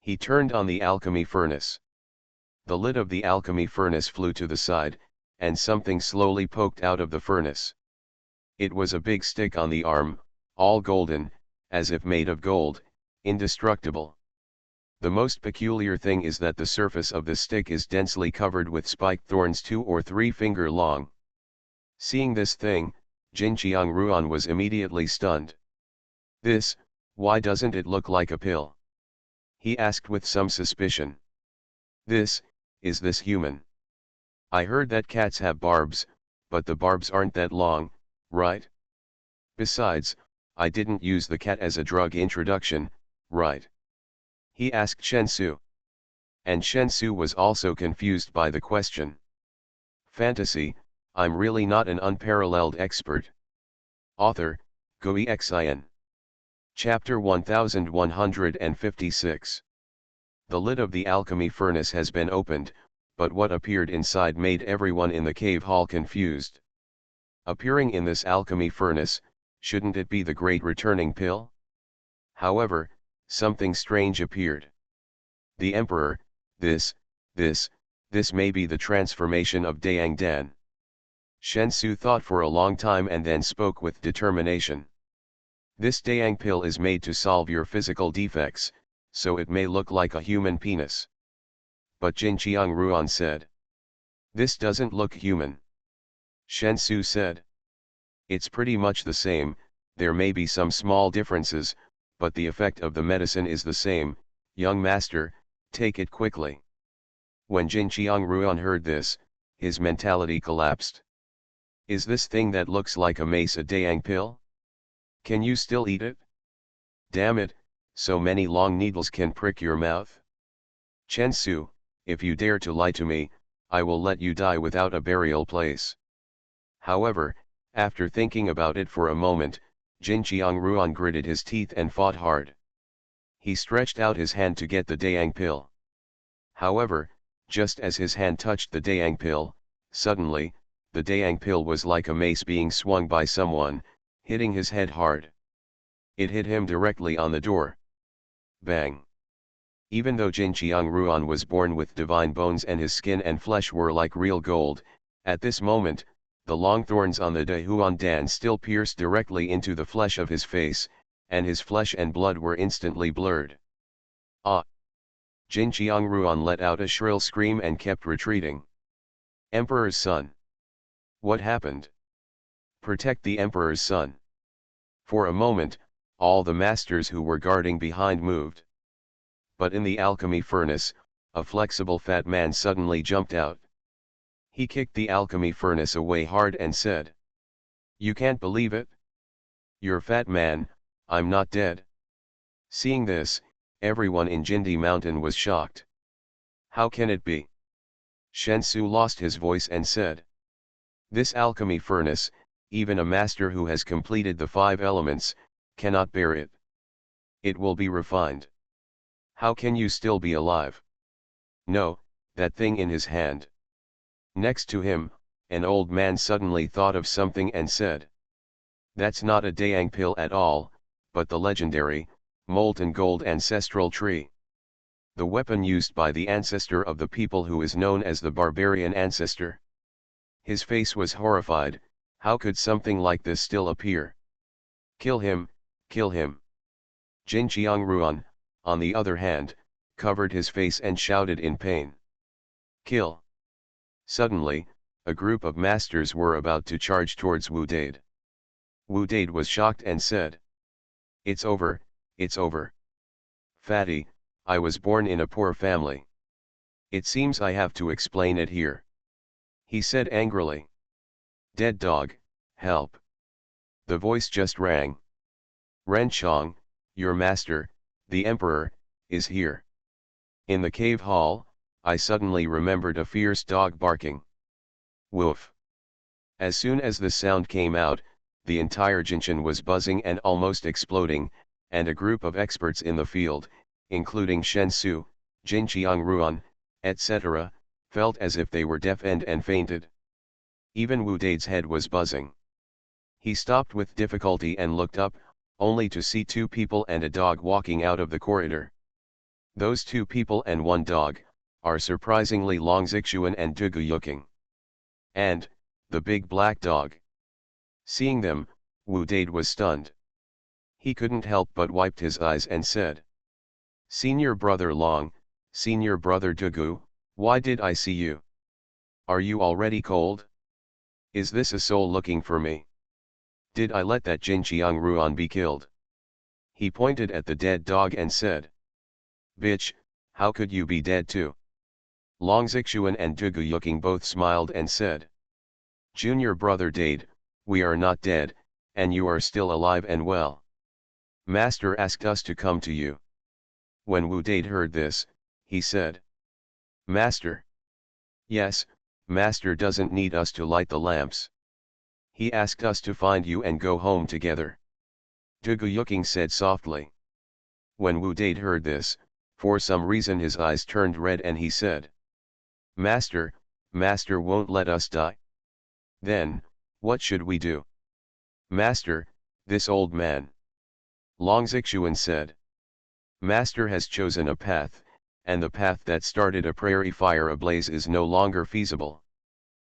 He turned on the alchemy furnace. The lid of the alchemy furnace flew to the side, and something slowly poked out of the furnace. It was a big stick on the arm, all golden, as if made of gold, indestructible. The most peculiar thing is that the surface of the stick is densely covered with spiked thorns 2 or 3 finger long. Seeing this thing, Jin Qiangruan was immediately stunned. This, why doesn't it look like a pill? He asked with some suspicion. Is this human? I heard that cats have barbs, but the barbs aren't that long, right? Besides, I didn't use the cat as a drug introduction, right? He asked Shen Su. And Shen Su was also confused by the question. Fantasy, I'm really not an unparalleled expert. Author, Gui Xin. Chapter 1156. The lid of the alchemy furnace has been opened, but what appeared inside made everyone in the cave hall confused. Appearing in this alchemy furnace, shouldn't it be the great returning pill? However, something strange appeared. The emperor, this may be the transformation of Dayang Dan. Shen Su thought for a long time and then spoke with determination. This Dayang pill is made to solve your physical defects, so it may look like a human penis. But Jin Qiangruan said. This doesn't look human. Shen Su said. It's pretty much the same, there may be some small differences, but the effect of the medicine is the same. Young master, take it quickly. When Jin Qiangruan heard this, his mentality collapsed. Is this thing that looks like a mace a Dayang pill? Can you still eat it? Damn it, so many long needles can prick your mouth. Chen Su, if you dare to lie to me, I will let you die without a burial place. However, after thinking about it for a moment, Jin Qiangruan gritted his teeth and fought hard. He stretched out his hand to get the Dayang pill. However, just as his hand touched the Dayang pill, suddenly, the Dayang pill was like a mace being swung by someone, hitting his head hard. It hit him directly on the door. Bang! Even though Jin Qiangruan was born with divine bones and his skin and flesh were like real gold, at this moment, the long thorns on the Dehuan Dan still pierced directly into the flesh of his face, and his flesh and blood were instantly blurred. Ah! Jin Qiangruan let out a shrill scream and kept retreating. Emperor's son! What happened? Protect the Emperor's son! For a moment, all the masters who were guarding behind moved. But in the alchemy furnace, a flexible fat man suddenly jumped out. He kicked the alchemy furnace away hard and said. You can't believe it? You're fat man, I'm not dead. Seeing this, everyone in Jindi Mountain was shocked. How can it be? Shen Su lost his voice and said. This alchemy furnace, even a master who has completed the 5 elements, cannot bear it. It will be refined. How can you still be alive? No, that thing in his hand. Next to him, an old man suddenly thought of something and said. That's not a Dayang pill at all, but the legendary, molten gold ancestral tree. The weapon used by the ancestor of the people who is known as the barbarian ancestor. His face was horrified. How could something like this still appear? Kill him, kill him. Jin Qiangruan, on the other hand, covered his face and shouted in pain. Kill. Suddenly, a group of masters were about to charge towards Wu Dade. Wu Dade was shocked and said. It's over, it's over. Fatty, I was born in a poor family. It seems I have to explain it here. He said angrily. Dead dog, help. The voice just rang. Renchong, your master, the emperor, is here. In the cave hall, I suddenly remembered a fierce dog barking. Woof. As soon as the sound came out, the entire Jinshan was buzzing and almost exploding, and a group of experts in the field, including Shen Su, Jin Qiangruan, etc., felt as if they were deafened and fainted. Even Wu Dade's head was buzzing. He stopped with difficulty and looked up, only to see 2 people and a dog walking out of the corridor. Those 2 people and 1 dog, are surprisingly Long Xuanhuan and Dugu Yuking. And, the big black dog. Seeing them, Wu Dade was stunned. He couldn't help but wiped his eyes and said. Senior brother Long, senior brother Dugu, why did I see you? Are you already cold? Is this a soul looking for me? Did I let that Jin Qiangruan be killed? He pointed at the dead dog and said. Bitch, how could you be dead too? Long Xuanhuan and Dugu Yuking both smiled and said. Junior brother Dade, we are not dead, and you are still alive and well. Master asked us to come to you. When Wu Dade heard this, he said. Master. Yes, Master doesn't need us to light the lamps. He asked us to find you and go home together. Duguyuking said softly. When Wu Dade heard this, for some reason his eyes turned red and he said, Master, Master won't let us die. Then, what should we do? Master, this old man. Long Xuanhuan said. Master has chosen a path, and the path that started a prairie fire ablaze is no longer feasible.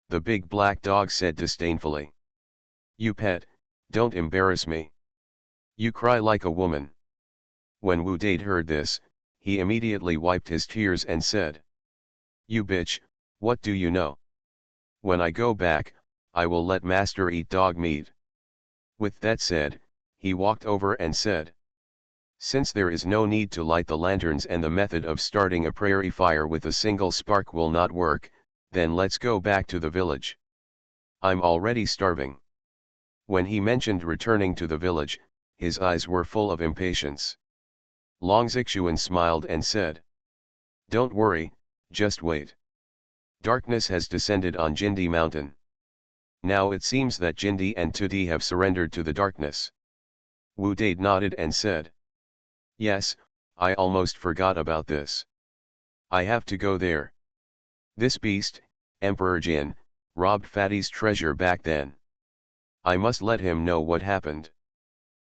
The big black dog said disdainfully. You pet, don't embarrass me. You cry like a woman. When Wu Dade heard this, he immediately wiped his tears and said. You bitch, what do you know? When I go back, I will let master eat dog meat. With that said, he walked over and said. Since there is no need to light the lanterns and the method of starting a prairie fire with a single spark will not work, then let's go back to the village. I'm already starving. When he mentioned returning to the village, his eyes were full of impatience. Long Xuanhuan smiled and said. Don't worry, just wait. Darkness has descended on Jindi mountain. Now it seems that Jindi and Tudi have surrendered to the darkness. Wu Dade nodded and said. Yes, I almost forgot about this. I have to go there. This beast, Emperor Jin, robbed Fatty's treasure back then. I must let him know what happened.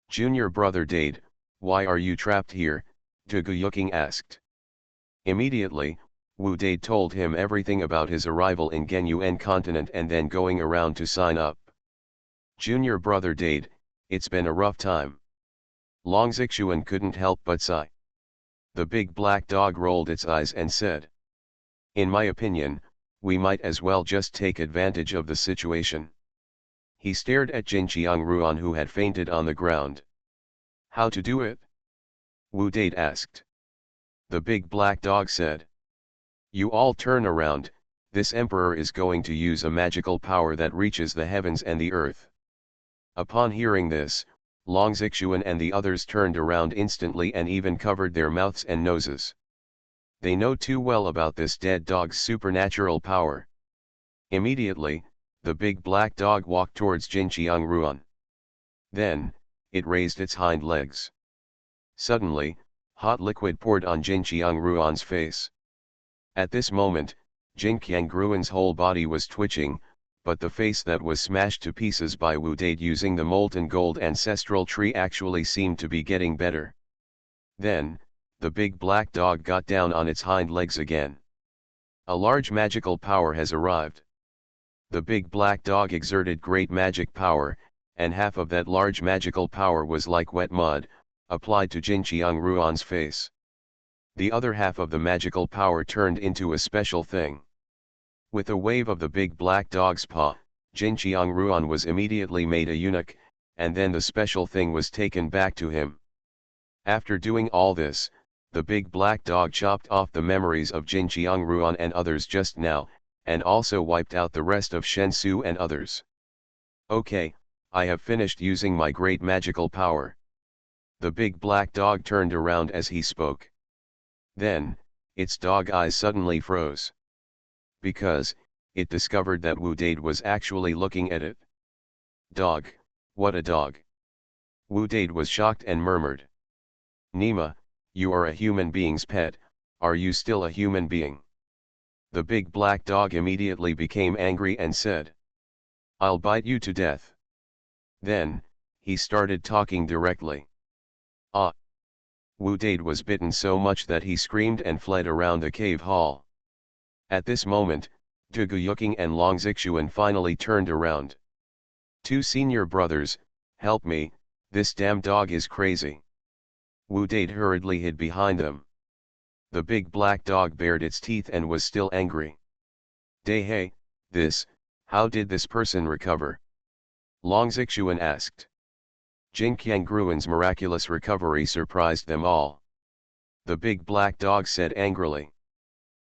Junior brother Dade, why are you trapped here? Duguyuking asked. Immediately, Wu Dade told him everything about his arrival in Genyuan continent and then going around to sign up. Junior brother Dade, it's been a rough time. Long Xuanhuan couldn't help but sigh. The big black dog rolled its eyes and said. In my opinion, we might as well just take advantage of the situation. He stared at Jin Qiangruan who had fainted on the ground. How to do it? Wu Dade asked. The big black dog said. You all turn around, this emperor is going to use a magical power that reaches the heavens and the earth. Upon hearing this, Long Xuanhuan and the others turned around instantly and even covered their mouths and noses. They know too well about this dead dog's supernatural power. Immediately, the big black dog walked towards Jin Qiangruan. Then, it raised its hind legs. Suddenly, hot liquid poured on Jin Qiangruan's face. At this moment, Jin Qiangruan's whole body was twitching, but the face that was smashed to pieces by Wu Dade using the molten gold ancestral tree actually seemed to be getting better. Then, the big black dog got down on its hind legs again. A large magical power has arrived. The big black dog exerted great magic power, and half of that large magical power was like wet mud, applied to Jin Qiangruan's face. The other half of the magical power turned into a special thing. With a wave of the big black dog's paw, Jin Qiangruan was immediately made a eunuch, and then the special thing was taken back to him. After doing all this, the big black dog chopped off the memories of Jin Qiangruan and others just now, and also wiped out the rest of Shen Su and others. Okay, I have finished using my great magical power. The big black dog turned around as he spoke. Then, its dog eyes suddenly froze. Because, it discovered that Wu Dade was actually looking at it. Dog, what a dog. Wu Dade was shocked and murmured. Nima, you are a human being's pet, are you still a human being? The big black dog immediately became angry and said. I'll bite you to death. Then, he started talking directly. Ah! Wu Dade was bitten so much that he screamed and fled around the cave hall. At this moment, Duguyuking and Long Xuanhuan finally turned around. Two senior brothers, help me, this damn dog is crazy. Wu Dade hurriedly hid behind them. The big black dog bared its teeth and was still angry. Hey, how did this person recover? Long Xuanhuan asked. Jin Qiangruan's miraculous recovery surprised them all. The big black dog said angrily.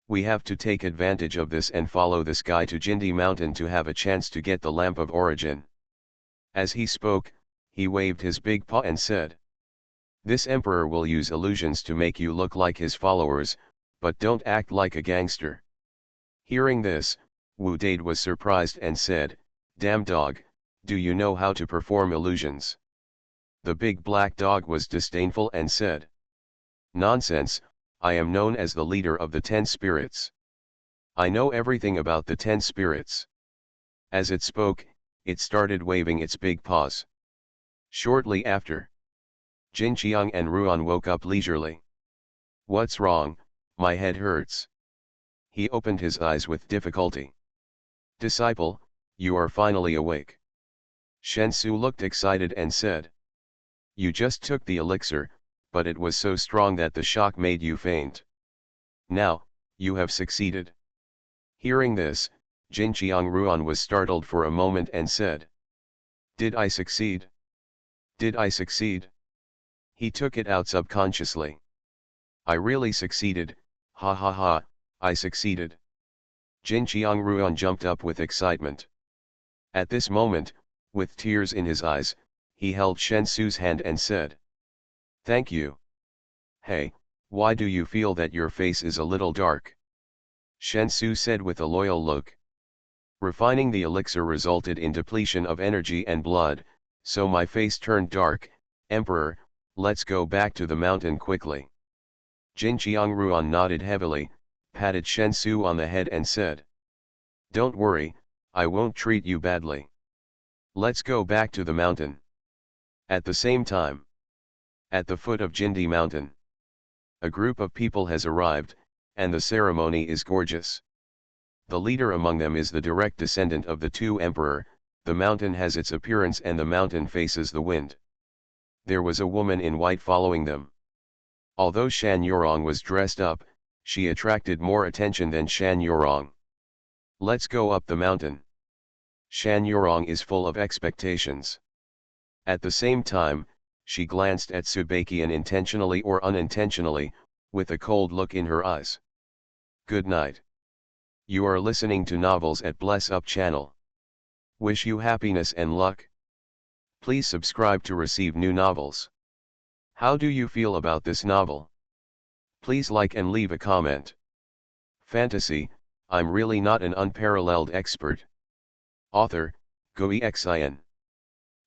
We have to take advantage of this and follow this guy to Jindi mountain to have a chance to get the lamp of origin. As he spoke, he waved his big paw and said. This emperor will use illusions to make you look like his followers, but don't act like a gangster. Hearing this, Wu Dade was surprised and said, "Damn dog, do you know how to perform illusions?" The big black dog was disdainful and said, "Nonsense, I am known as the leader of the 10 spirits. I know everything about the 10 spirits." As it spoke, it started waving its big paws. Shortly after, Jin Qiang and Ruan woke up leisurely. "What's wrong? My head hurts." He opened his eyes with difficulty. "Disciple, you are finally awake." Shen Su looked excited and said, "You just took the elixir, but it was so strong that the shock made you faint. Now, you have succeeded." Hearing this, Jin Qiang Ruan was startled for a moment and said, "Did I succeed? Did I succeed?" He took it out subconsciously. "I really succeeded, ha ha ha, I succeeded." Jin Qiang Ruan jumped up with excitement. At this moment, with tears in his eyes, he held Shen Su's hand and said, "Thank you." "Hey, why do you feel that your face is a little dark?" Shen Su said with a loyal look. "Refining the elixir resulted in depletion of energy and blood, so my face turned dark. Emperor, let's go back to the mountain quickly." Jin Qiang Ruan nodded heavily, patted Shen Su on the head and said, "Don't worry, I won't treat you badly. Let's go back to the mountain." At the same time, at the foot of Jindi Mountain, a group of people has arrived, and the ceremony is gorgeous. The leader among them is the direct descendant of the 2 emperor. The mountain has its appearance and the mountain faces the wind. There was a woman in white following them. Although Shan Yurong was dressed up, she attracted more attention than Shan Yurong. "Let's go up the mountain." Shan Yurong is full of expectations. At the same time, she glanced at Subakian intentionally or unintentionally, with a cold look in her eyes. Good night. You are listening to Novels at Bless Up channel. Wish you happiness and luck. Please subscribe to receive new novels. How do you feel about this novel? Please like and leave a comment. Fantasy, I'm really not an unparalleled expert. Author, Gui Xin.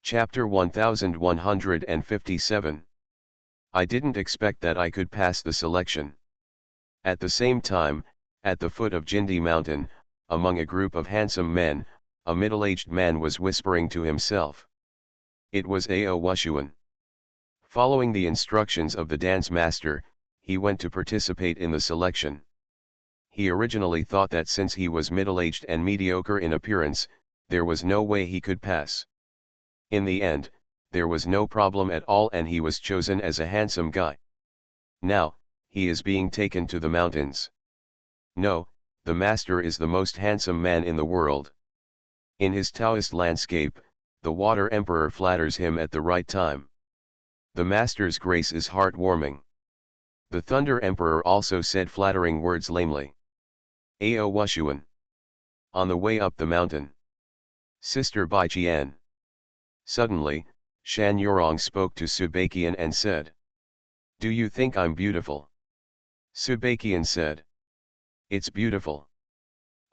Chapter 1157. I didn't expect that I could pass the selection. At the same time, at the foot of Jindi Mountain, among a group of handsome men, a middle-aged man was whispering to himself. It was Xuanhuan. Following the instructions of the dance master, he went to participate in the selection. He originally thought that since he was middle-aged and mediocre in appearance, there was no way he could pass. In the end, there was no problem at all and he was chosen as a handsome guy. Now, he is being taken to the mountains. No, the master is the most handsome man in the world. In his Taoist landscape, the Water Emperor flatters him at the right time. The master's grace is heartwarming. The Thunder Emperor also said flattering words lamely. Xuanhuan. On the way up the mountain. Sister Bai Qian. Suddenly, Shan Yurong spoke to Subakian and said, "Do you think I'm beautiful?" Subakian said, "It's beautiful.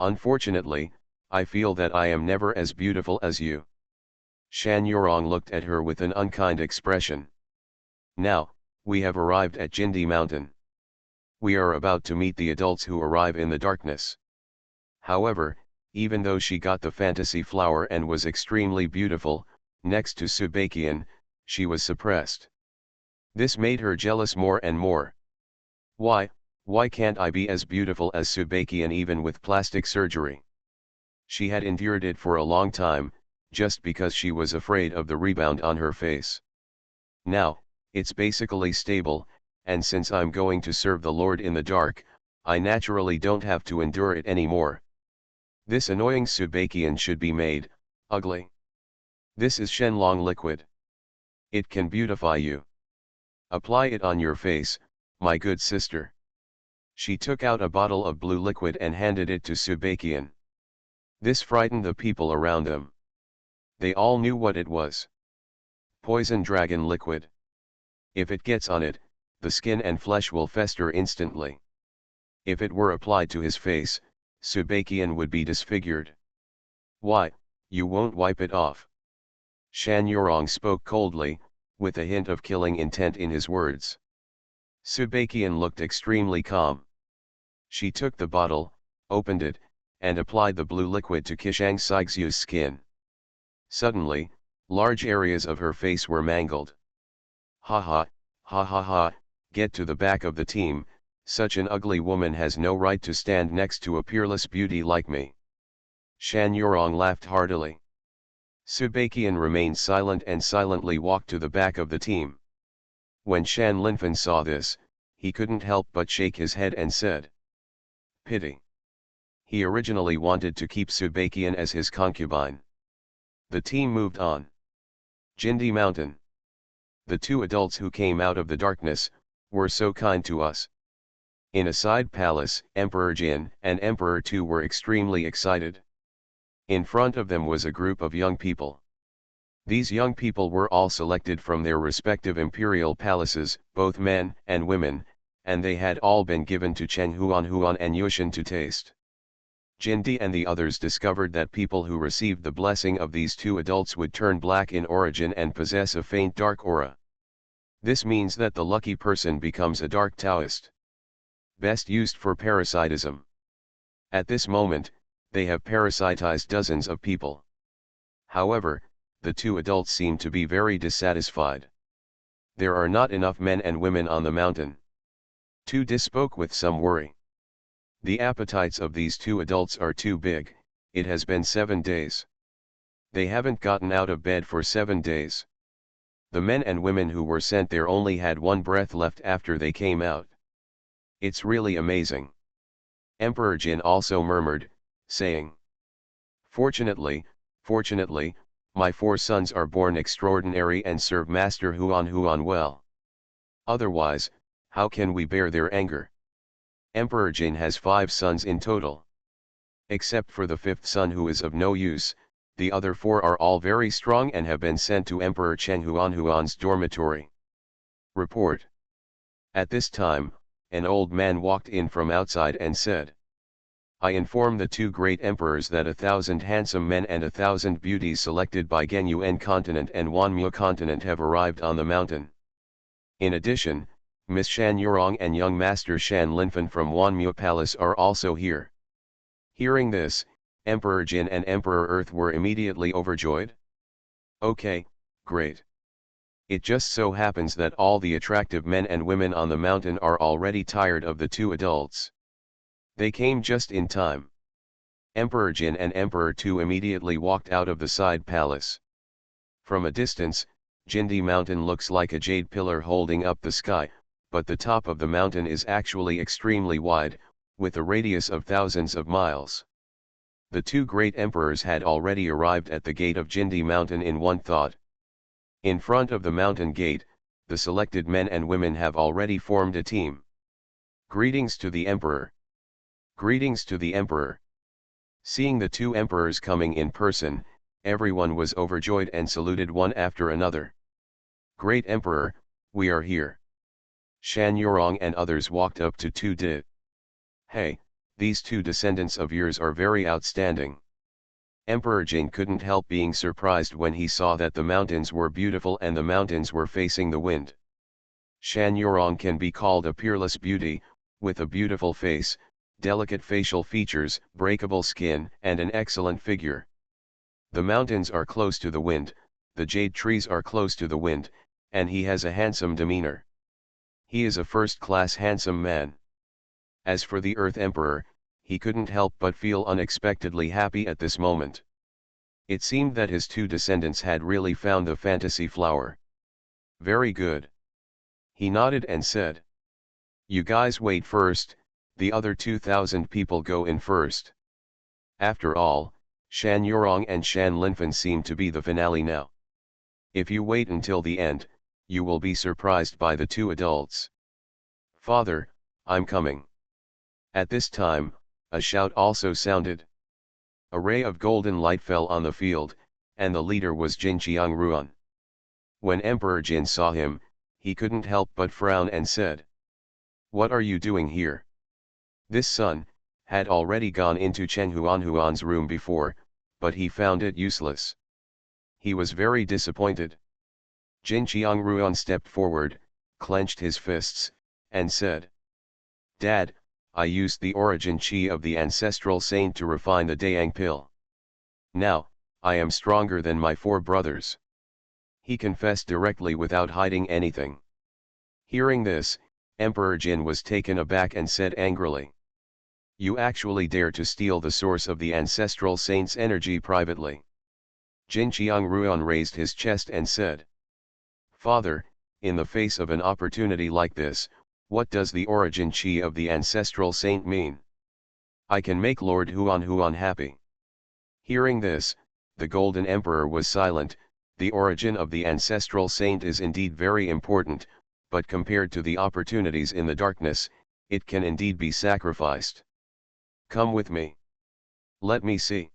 Unfortunately, I feel that I am never as beautiful as you." Shan Yurong looked at her with an unkind expression. Now, we have arrived at Jindi Mountain. We are about to meet the adults who arrive in the darkness. However, even though she got the fantasy flower and was extremely beautiful, next to Subakian, she was suppressed. This made her jealous more and more. Why can't I be as beautiful as Subakian even with plastic surgery? She had endured it for a long time, just because she was afraid of the rebound on her face. Now, it's basically stable, and since I'm going to serve the Lord in the dark, I naturally don't have to endure it anymore. This annoying Subakian should be made ugly. This is Shenlong liquid. It can beautify you. Apply it on your face, my good sister. She took out a bottle of blue liquid and handed it to Subakian. This frightened the people around them. They all knew what it was. Poison dragon liquid. If it gets on it, the skin and flesh will fester instantly. If it were applied to his face, Subakian would be disfigured. Why, you won't wipe it off? Xuanhuan spoke coldly, with a hint of killing intent in his words. Subakian looked extremely calm. She took the bottle, opened it, and applied the blue liquid to Qishang Sixu's skin. Suddenly, large areas of her face were mangled. Ha ha, ha ha ha, get to the back of the team, such an ugly woman has no right to stand next to a peerless beauty like me. Xuanhuan laughed heartily. Subakian remained silent and silently walked to the back of the team. When Shan Linfen saw this, he couldn't help but shake his head and said, "Pity." He originally wanted to keep Subakian as his concubine. The team moved on. Jindi Mountain. The two adults who came out of the darkness, were so kind to us. In a side palace, Emperor Jin and Emperor Tu were extremely excited. In front of them was a group of young people. These young people were all selected from their respective imperial palaces, both men and women, and they had all been given to Xuanhuan and Yushan to taste. Jindi and the others discovered that people who received the blessing of these two adults would turn black in origin and possess a faint dark aura. This means that the lucky person becomes a dark Taoist. Best used for parasitism. At this moment, they have parasitized dozens of people. However, the two adults seem to be very dissatisfied. There are not enough men and women on the mountain. Tu spoke with some worry. The appetites of these two adults are too big, it has been 7 days. They haven't gotten out of bed for 7 days. The men and women who were sent there only had one breath left after they came out. It's really amazing. Emperor Jin also murmured, saying, Fortunately, my 4 sons are born extraordinary and serve Master Xuanhuan well. Otherwise, how can we bear their anger? Emperor Jin has 5 sons in total. Except for the 5th son who is of no use, the other 4 are all very strong and have been sent to Emperor Chen Xuanhuan's dormitory. Report. At this time, an old man walked in from outside and said, I inform the 2 great emperors that 1,000 handsome men and 1,000 beauties selected by Genyuan continent and Wanmu continent have arrived on the mountain. In addition, Miss Shan Yurong and young Master Shan Linfen from Wanmu Palace are also here. Hearing this, Emperor Jin and Emperor Earth were immediately overjoyed. Okay, great. It just so happens that all the attractive men and women on the mountain are already tired of the 2 adults. They came just in time. Emperor Jin and Emperor Tu immediately walked out of the side palace. From a distance, Jindi Mountain looks like a jade pillar holding up the sky, but the top of the mountain is actually extremely wide, with a radius of thousands of miles. The 2 great emperors had already arrived at the gate of Jindi Mountain in one thought. In front of the mountain gate, the selected men and women have already formed a team. Greetings to the Emperor. Greetings to the Emperor. Seeing the 2 emperors coming in person, everyone was overjoyed and saluted one after another. Great Emperor, we are here. Shan Yurong and others walked up to Tu Di. Hey, these 2 descendants of yours are very outstanding. Emperor Jin couldn't help being surprised when he saw that the mountains were beautiful and the mountains were facing the wind. Shan Yurong can be called a peerless beauty, with a beautiful face, delicate facial features, breakable skin, and an excellent figure. The mountains are close to the wind, the jade trees are close to the wind, and he has a handsome demeanor. He is a first-class handsome man. As for the Earth Emperor, he couldn't help but feel unexpectedly happy at this moment. It seemed that his 2 descendants had really found the fantasy flower. Very good. He nodded and said, You guys wait first, the other 2,000 people go in first. After all, Shan Yurong and Shan Linfen seem to be the finale now. If you wait until the end, you will be surprised by the 2 adults. Father, I'm coming. At this time, a shout also sounded. A ray of golden light fell on the field, and the leader was Jin Qiangruan. When Emperor Jin saw him, he couldn't help but frown and said, What are you doing here? This sun, had already gone into Xuanhuan's room before, but he found it useless. He was very disappointed. Jin Qiangruan stepped forward, clenched his fists, and said, "Dad, I used the origin chi of the ancestral saint to refine the Dayang pill. Now, I am stronger than my 4 brothers." He confessed directly without hiding anything. Hearing this, Emperor Jin was taken aback and said angrily, "You actually dare to steal the source of the ancestral saint's energy privately?" Jin Qiangruan raised his chest and said, "Father, in the face of an opportunity like this, what does the origin chi of the ancestral saint mean? I can make Lord Xuanhuan happy." Hearing this, the Golden Emperor was silent. The origin of the ancestral saint is indeed very important, but compared to the opportunities in the darkness, it can indeed be sacrificed. "Come with me. Let me see."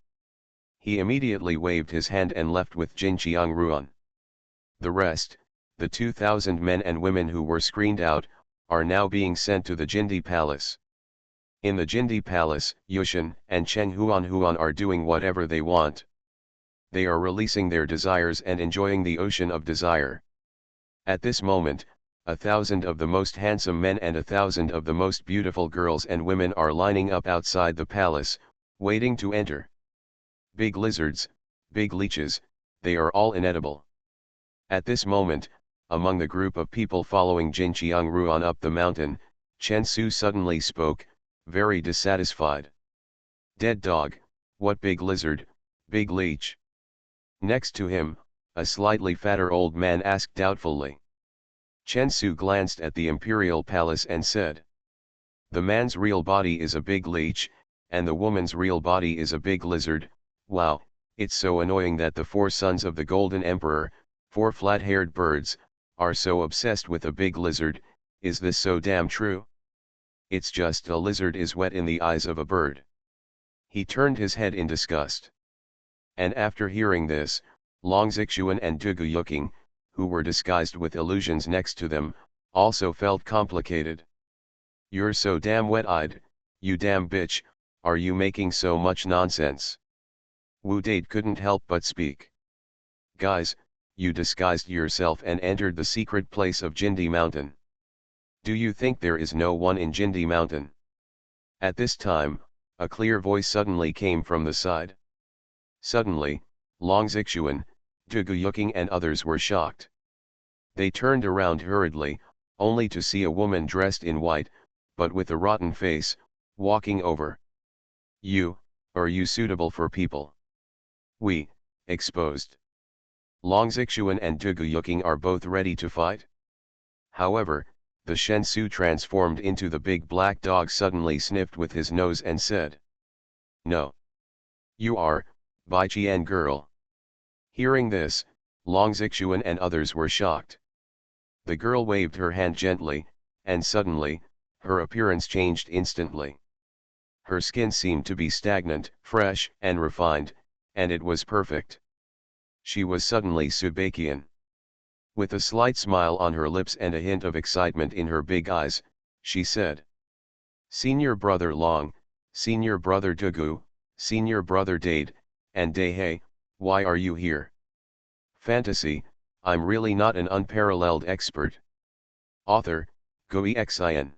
He immediately waved his hand and left with Jin Qiangruan. The rest, the 2,000 men and women who were screened out, are now being sent to the Jindi Palace. In the Jindi Palace, Yushan and Cheng Huan are doing whatever they want. They are releasing their desires and enjoying the ocean of desire. At this moment, 1,000 of the most handsome men and 1,000 of the most beautiful girls and women are lining up outside the palace, waiting to enter. Big lizards, big leeches, they are all inedible. At this moment, among the group of people following Jin Qiangruan up the mountain, Chen Su suddenly spoke, very dissatisfied. "Dead dog, what big lizard, big leech?" Next to him, a slightly fatter old man asked doubtfully. Chen Su glanced at the imperial palace and said, "The man's real body is a big leech, and the woman's real body is a big lizard. Wow, it's so annoying that the 4 sons of the Golden Emperor, 4 flat-haired birds, are so obsessed with a big lizard. Is this so damn true? It's just a lizard is wet in the eyes of a bird." He turned his head in disgust. And after hearing this, Long Zixuan and Dugu Yuking, who were disguised with illusions next to them, also felt complicated. "You're so damn wet-eyed, you damn bitch, are you making so much nonsense?" Wu Dade couldn't help but speak. "Guys, you disguised yourself and entered the secret place of Jindi Mountain. Do you think there is no one in Jindi Mountain?" At this time, a clear voice suddenly came from the side. Suddenly, Long Zixuan, Dugu Yuking and others were shocked. They turned around hurriedly, only to see a woman dressed in white, but with a rotten face, walking over. Are you suitable for people?" "We, exposed." Long Zixuan and Dugu Yuking are both ready to fight. However, the Shen Su transformed into the big black dog suddenly sniffed with his nose and said, "No. You are, Bai Qian girl." Hearing this, Long Zixuan and others were shocked. The girl waved her hand gently, and suddenly, her appearance changed instantly. Her skin seemed to be stagnant, fresh, and refined, and it was perfect. She was suddenly Subakian. With a slight smile on her lips and a hint of excitement in her big eyes, she said, "Senior brother Long, senior brother Dugu, senior brother Dade, and Dehei, why are you here? Fantasy, I'm really not an unparalleled expert." Author, Gui Xin.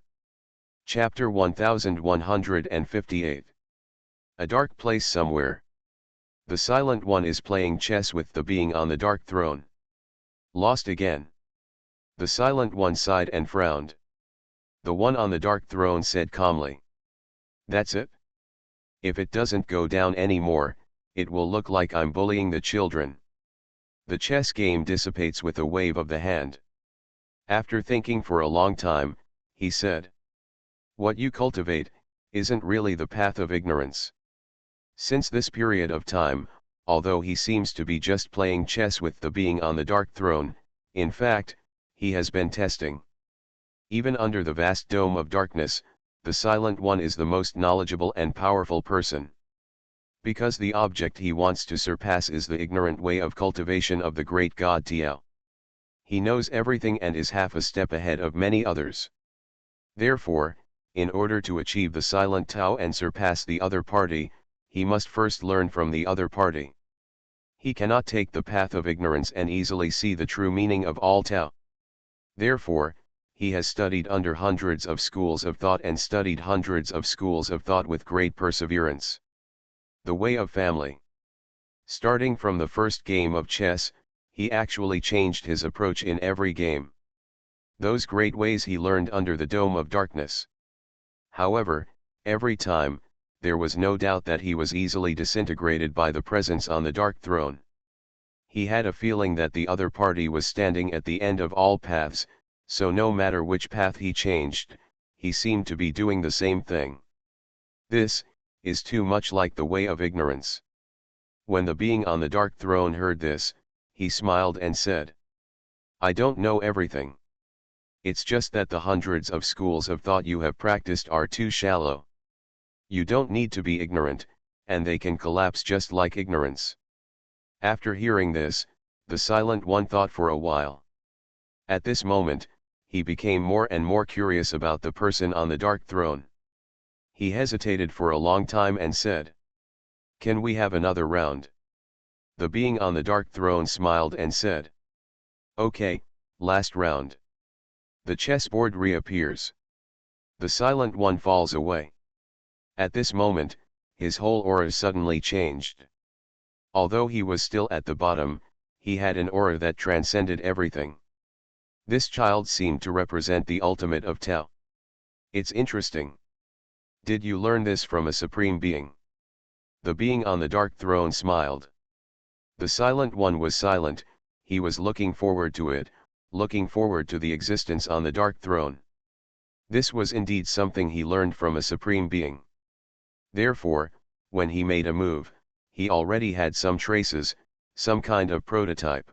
Chapter 1158. A dark place somewhere. The Silent One is playing chess with the being on the dark throne. Lost again. The Silent One sighed and frowned. The one on the dark throne said calmly, "That's it? If it doesn't go down anymore, it will look like I'm bullying the children." The chess game dissipates with a wave of the hand. After thinking for a long time, he said, "What you cultivate, isn't really the path of ignorance." Since this period of time, although he seems to be just playing chess with the being on the dark throne, in fact, he has been testing. Even under the vast dome of darkness, the Silent One is the most knowledgeable and powerful person. Because the object he wants to surpass is the ignorant way of cultivation of the great god Tiao. He knows everything and is half a step ahead of many others. Therefore, in order to achieve the silent Tao and surpass the other party, he must first learn from the other party. He cannot take the path of ignorance and easily see the true meaning of all Tao. Therefore, he has studied under hundreds of schools of thought and studied hundreds of schools of thought with great perseverance. The way of family. Starting from the first game of chess, he actually changed his approach in every game. Those great ways he learned under the dome of darkness. However, every time, there was no doubt that he was easily disintegrated by the presence on the dark throne. He had a feeling that the other party was standing at the end of all paths, so no matter which path he changed, he seemed to be doing the same thing. This is too much like the way of ignorance. When the being on the dark throne heard this, he smiled and said, "I don't know everything. It's just that the hundreds of schools of thought you have practiced are too shallow. You don't need to be ignorant, and they can collapse just like ignorance." After hearing this, the Silent One thought for a while. At this moment, he became more and more curious about the person on the dark throne. He hesitated for a long time and said, "Can we have another round?" The being on the dark throne smiled and said, "Okay, last round." The chessboard reappears. The Silent One falls away. At this moment, his whole aura suddenly changed. Although he was still at the bottom, he had an aura that transcended everything. This child seemed to represent the ultimate of Tao. It's interesting. Did you learn this from a supreme being? The being on the dark throne smiled. The Silent One was silent, he was looking forward to it, looking forward to the existence on the dark throne. This was indeed something he learned from a supreme being. Therefore, when he made a move, he already had some traces, some kind of prototype.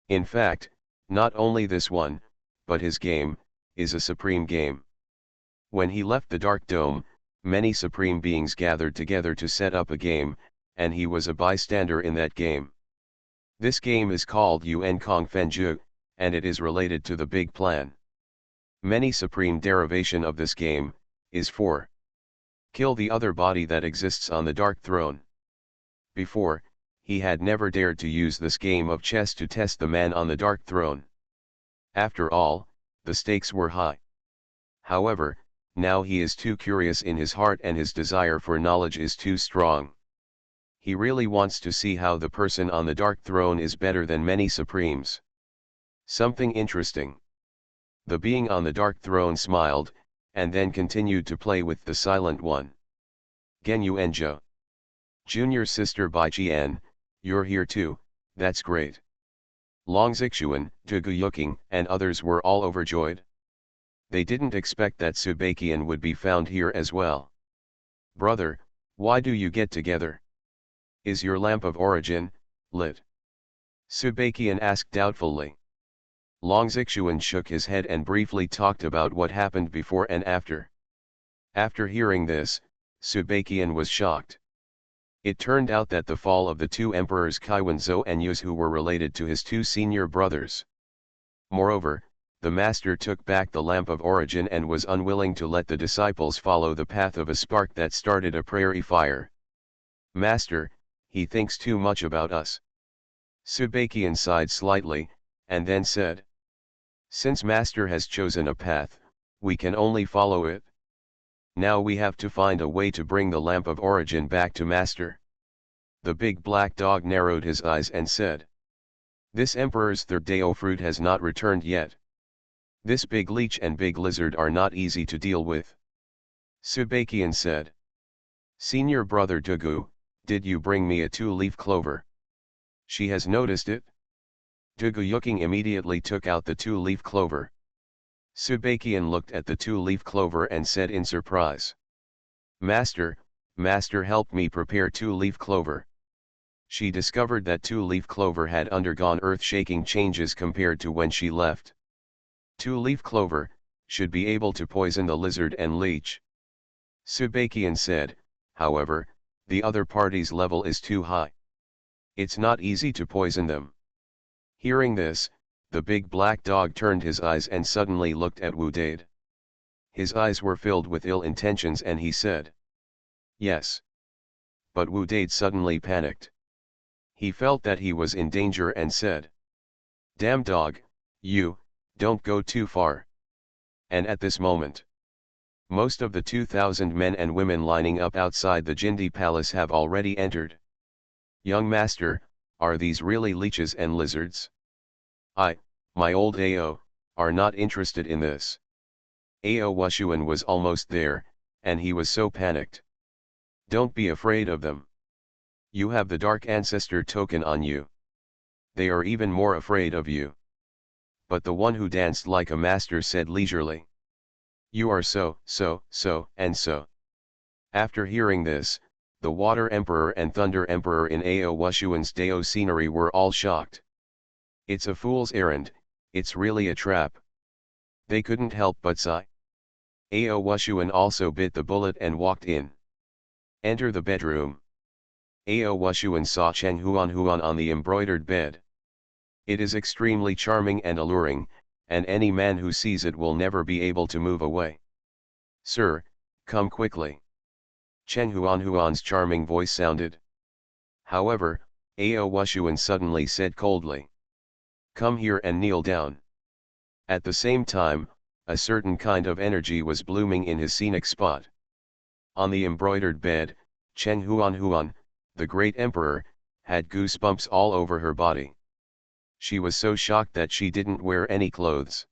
In fact, not only this one, but his game, is a supreme game. When he left the Dark Dome, many supreme beings gathered together to set up a game, and he was a bystander in that game. This game is called Yuan Kong Fenju, and it is related to the Big Plan. Many supreme derivation of this game, is for kill the other body that exists on the Dark Throne. Before, he had never dared to use this game of chess to test the man on the Dark Throne. After all, the stakes were high. However, now he is too curious in his heart and his desire for knowledge is too strong. He really wants to see how the person on the Dark Throne is better than many supremes. Something interesting. The being on the Dark Throne smiled, and then continued to play with the Silent One. Genyu Enjo. Junior sister Bai Jian, you're here too, that's great. Long Xuanhuan, Yuking, and others were all overjoyed. They didn't expect that Subakian would be found here as well. Brother, why do you get together? Is your lamp of origin lit? Subakian asked doubtfully. Long Xuanhuan shook his head and briefly talked about what happened before and after. After hearing this, Subakian was shocked. It turned out that the fall of the two emperors Kaiwanzhou and Yuzhu were related to his two senior brothers. Moreover, the master took back the lamp of origin and was unwilling to let the disciples follow the path of a spark that started a prairie fire. Master, he thinks too much about us. Subakian sighed slightly, and then said, since Master has chosen a path, we can only follow it. Now we have to find a way to bring the lamp of origin back to Master. The big black dog narrowed his eyes and said, this emperor's third Dao fruit has not returned yet. This big leech and big lizard are not easy to deal with. Subakian said, senior brother Dugu, did you bring me a 2-leaf clover? She has noticed it. Dugu Yuking immediately took out the 2-leaf clover. Subakian looked at the 2-leaf clover and said in surprise, Master, help me prepare 2-leaf clover. She discovered that 2-leaf clover had undergone earth-shaking changes compared to when she left. 2-leaf clover should be able to poison the lizard and leech. Subakian said, however, the other party's level is too high. It's not easy to poison them. Hearing this, the big black dog turned his eyes and suddenly looked at Wu Dade. His eyes were filled with ill intentions and he said, "Yes." But Wu Dade suddenly panicked. He felt that he was in danger and said, "Damn dog, you, don't go too far." And at this moment, most of the 2,000 men and women lining up outside the Jindi palace have already entered. "Young master, are these really leeches and lizards? My old Ao, are not interested in this." Ao Xuanhuan was almost there, and he was so panicked. "Don't be afraid of them. You have the Dark Ancestor token on you. They are even more afraid of you." But the one who danced like a master said leisurely, "You are so, and so." After hearing this, the Water Emperor and Thunder Emperor in Ao Xuanhuan's Dao scenery were all shocked. "It's a fool's errand, it's really a trap." They couldn't help but sigh. Ao Xuanhuan also bit the bullet and walked in. "Enter the bedroom." Ao Xuanhuan saw Xuanhuan on the embroidered bed. It is extremely charming and alluring, and any man who sees it will never be able to move away. "Sir, come quickly." Xuanhuan's charming voice sounded. However, Ao Xuanhuan suddenly said coldly, "Come here and kneel down." At the same time, a certain kind of energy was blooming in his scenic spot. On the embroidered bed, Xuanhuan, the great emperor, had goosebumps all over her body. She was so shocked that she didn't wear any clothes.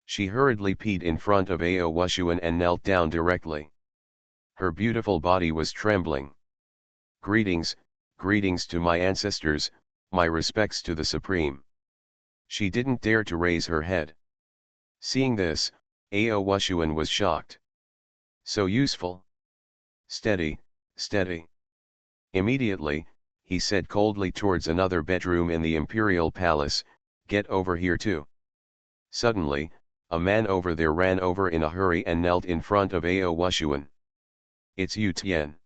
She hurriedly peed in front of Ao Xuanhuan and knelt down directly. Her beautiful body was trembling. "Greetings, greetings to my ancestors, my respects to the Supreme." She didn't dare to raise her head. Seeing this, Ao Xuanhuan was shocked. "So useful. Steady, steady." Immediately, he said coldly towards another bedroom in the imperial palace, "Get over here too." Suddenly, a man over there ran over in a hurry and knelt in front of Ao Xuanhuan. "It's Yu Tian."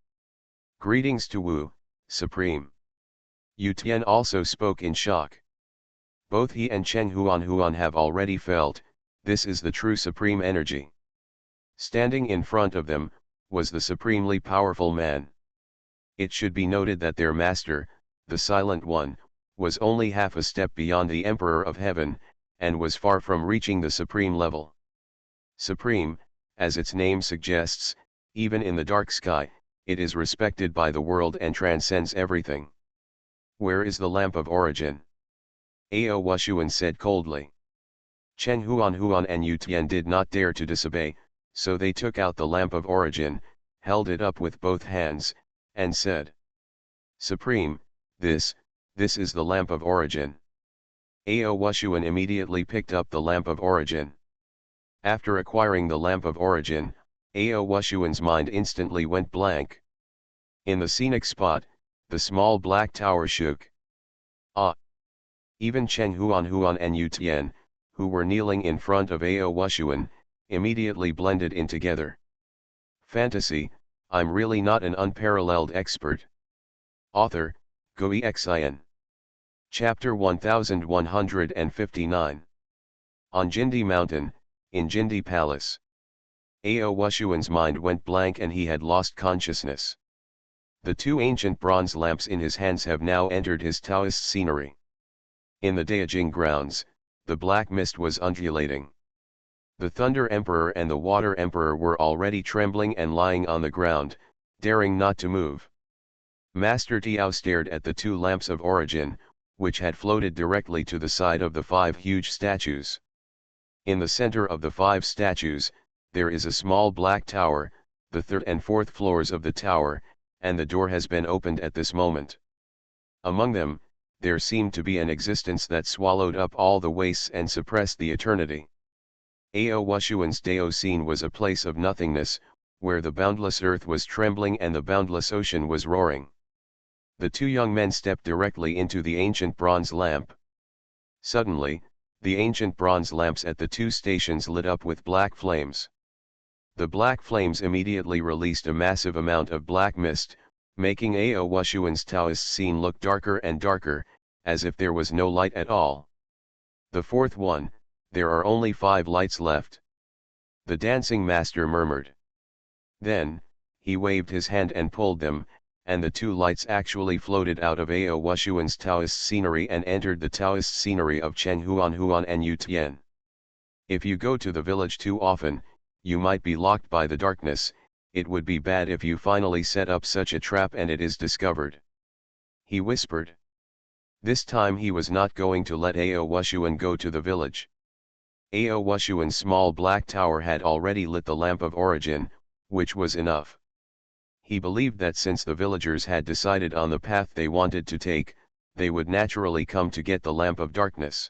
"Greetings to Wu, Supreme." Yu Tian also spoke in shock. Both he and Xuanhuan have already felt, this is the true supreme energy. Standing in front of them, was the supremely powerful man. It should be noted that their master, the Silent One, was only half a step beyond the Emperor of Heaven, and was far from reaching the supreme level. Supreme, as its name suggests, even in the dark sky, it is respected by the world and transcends everything. "Where is the lamp of origin?" Ao Xuanhuan said coldly. Xuanhuan and Yu Tian did not dare to disobey, so they took out the lamp of origin, held it up with both hands, and said, "Supreme, this is the lamp of origin." Ao Xuanhuan immediately picked up the lamp of origin. After acquiring the lamp of origin, Ao Xuanhuan's mind instantly went blank. In the scenic spot, the small black tower shook. Ah! Even Xuanhuan and Yu Tian, who were kneeling in front of Ao Xuanhuan, immediately blended in together. Fantasy, I'm really not an unparalleled expert. Author, Goexin. Chapter 1159. On Jindi Mountain, in Jindi Palace. Ao Xuanhuan's mind went blank and he had lost consciousness. The two ancient bronze lamps in his hands have now entered his Taoist scenery. In the Daijing grounds, the black mist was undulating. The Thunder Emperor and the Water Emperor were already trembling and lying on the ground, daring not to move. Master Tiao stared at the two lamps of origin, which had floated directly to the side of the 5 huge statues. In the center of the 5 statues, there is a small black tower, the 3rd and 4th floors of the tower, and the door has been opened at this moment. Among them, there seemed to be an existence that swallowed up all the wastes and suppressed the eternity. Ao Xuanhuan's Dao scene was a place of nothingness, where the boundless earth was trembling and the boundless ocean was roaring. The two young men stepped directly into the ancient bronze lamp. Suddenly, the ancient bronze lamps at the 2 stations lit up with black flames. The black flames immediately released a massive amount of black mist, making Ao Xuanhuan's Taoist scene look darker and darker, as if there was no light at all. The 4th one, there are only 5 lights left. the dancing master murmured. Then, he waved his hand and pulled them, and the two lights actually floated out of Ao Wushuan's Taoist scenery and entered the Taoist scenery of Xuanhuan and Yu Tian. If you go to the village too often, you might be locked by the darkness. It would be bad if you finally set up such a trap and it is discovered. He whispered. This time he was not going to let Ao Wushuan go to the village. Ao Wushuan's small black tower had already lit the lamp of origin, which was enough. He believed that since the villagers had decided on the path they wanted to take, they would naturally come to get the lamp of darkness.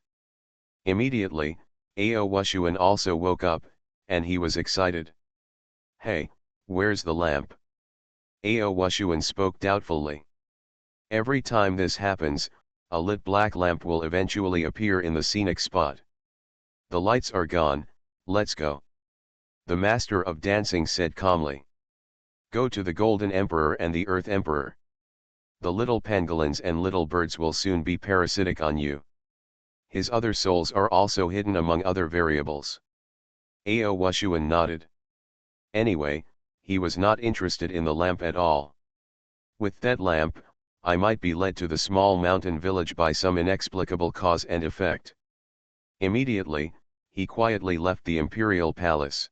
Immediately, Ao Wushuan also woke up, and he was excited. Hey, where's the lamp? Ao Wushuan spoke doubtfully. Every time this happens, a lit black lamp will eventually appear in the scenic spot. The lights are gone, let's go. The master of dancing said calmly. Go to the Golden Emperor and the Earth Emperor. The little pangolins and little birds will soon be parasitic on you. His other souls are also hidden among other variables. Ao Wushuan nodded. Anyway, he was not interested in the lamp at all. With that lamp, I might be led to the small mountain village by some inexplicable cause and effect. Immediately, he quietly left the imperial palace.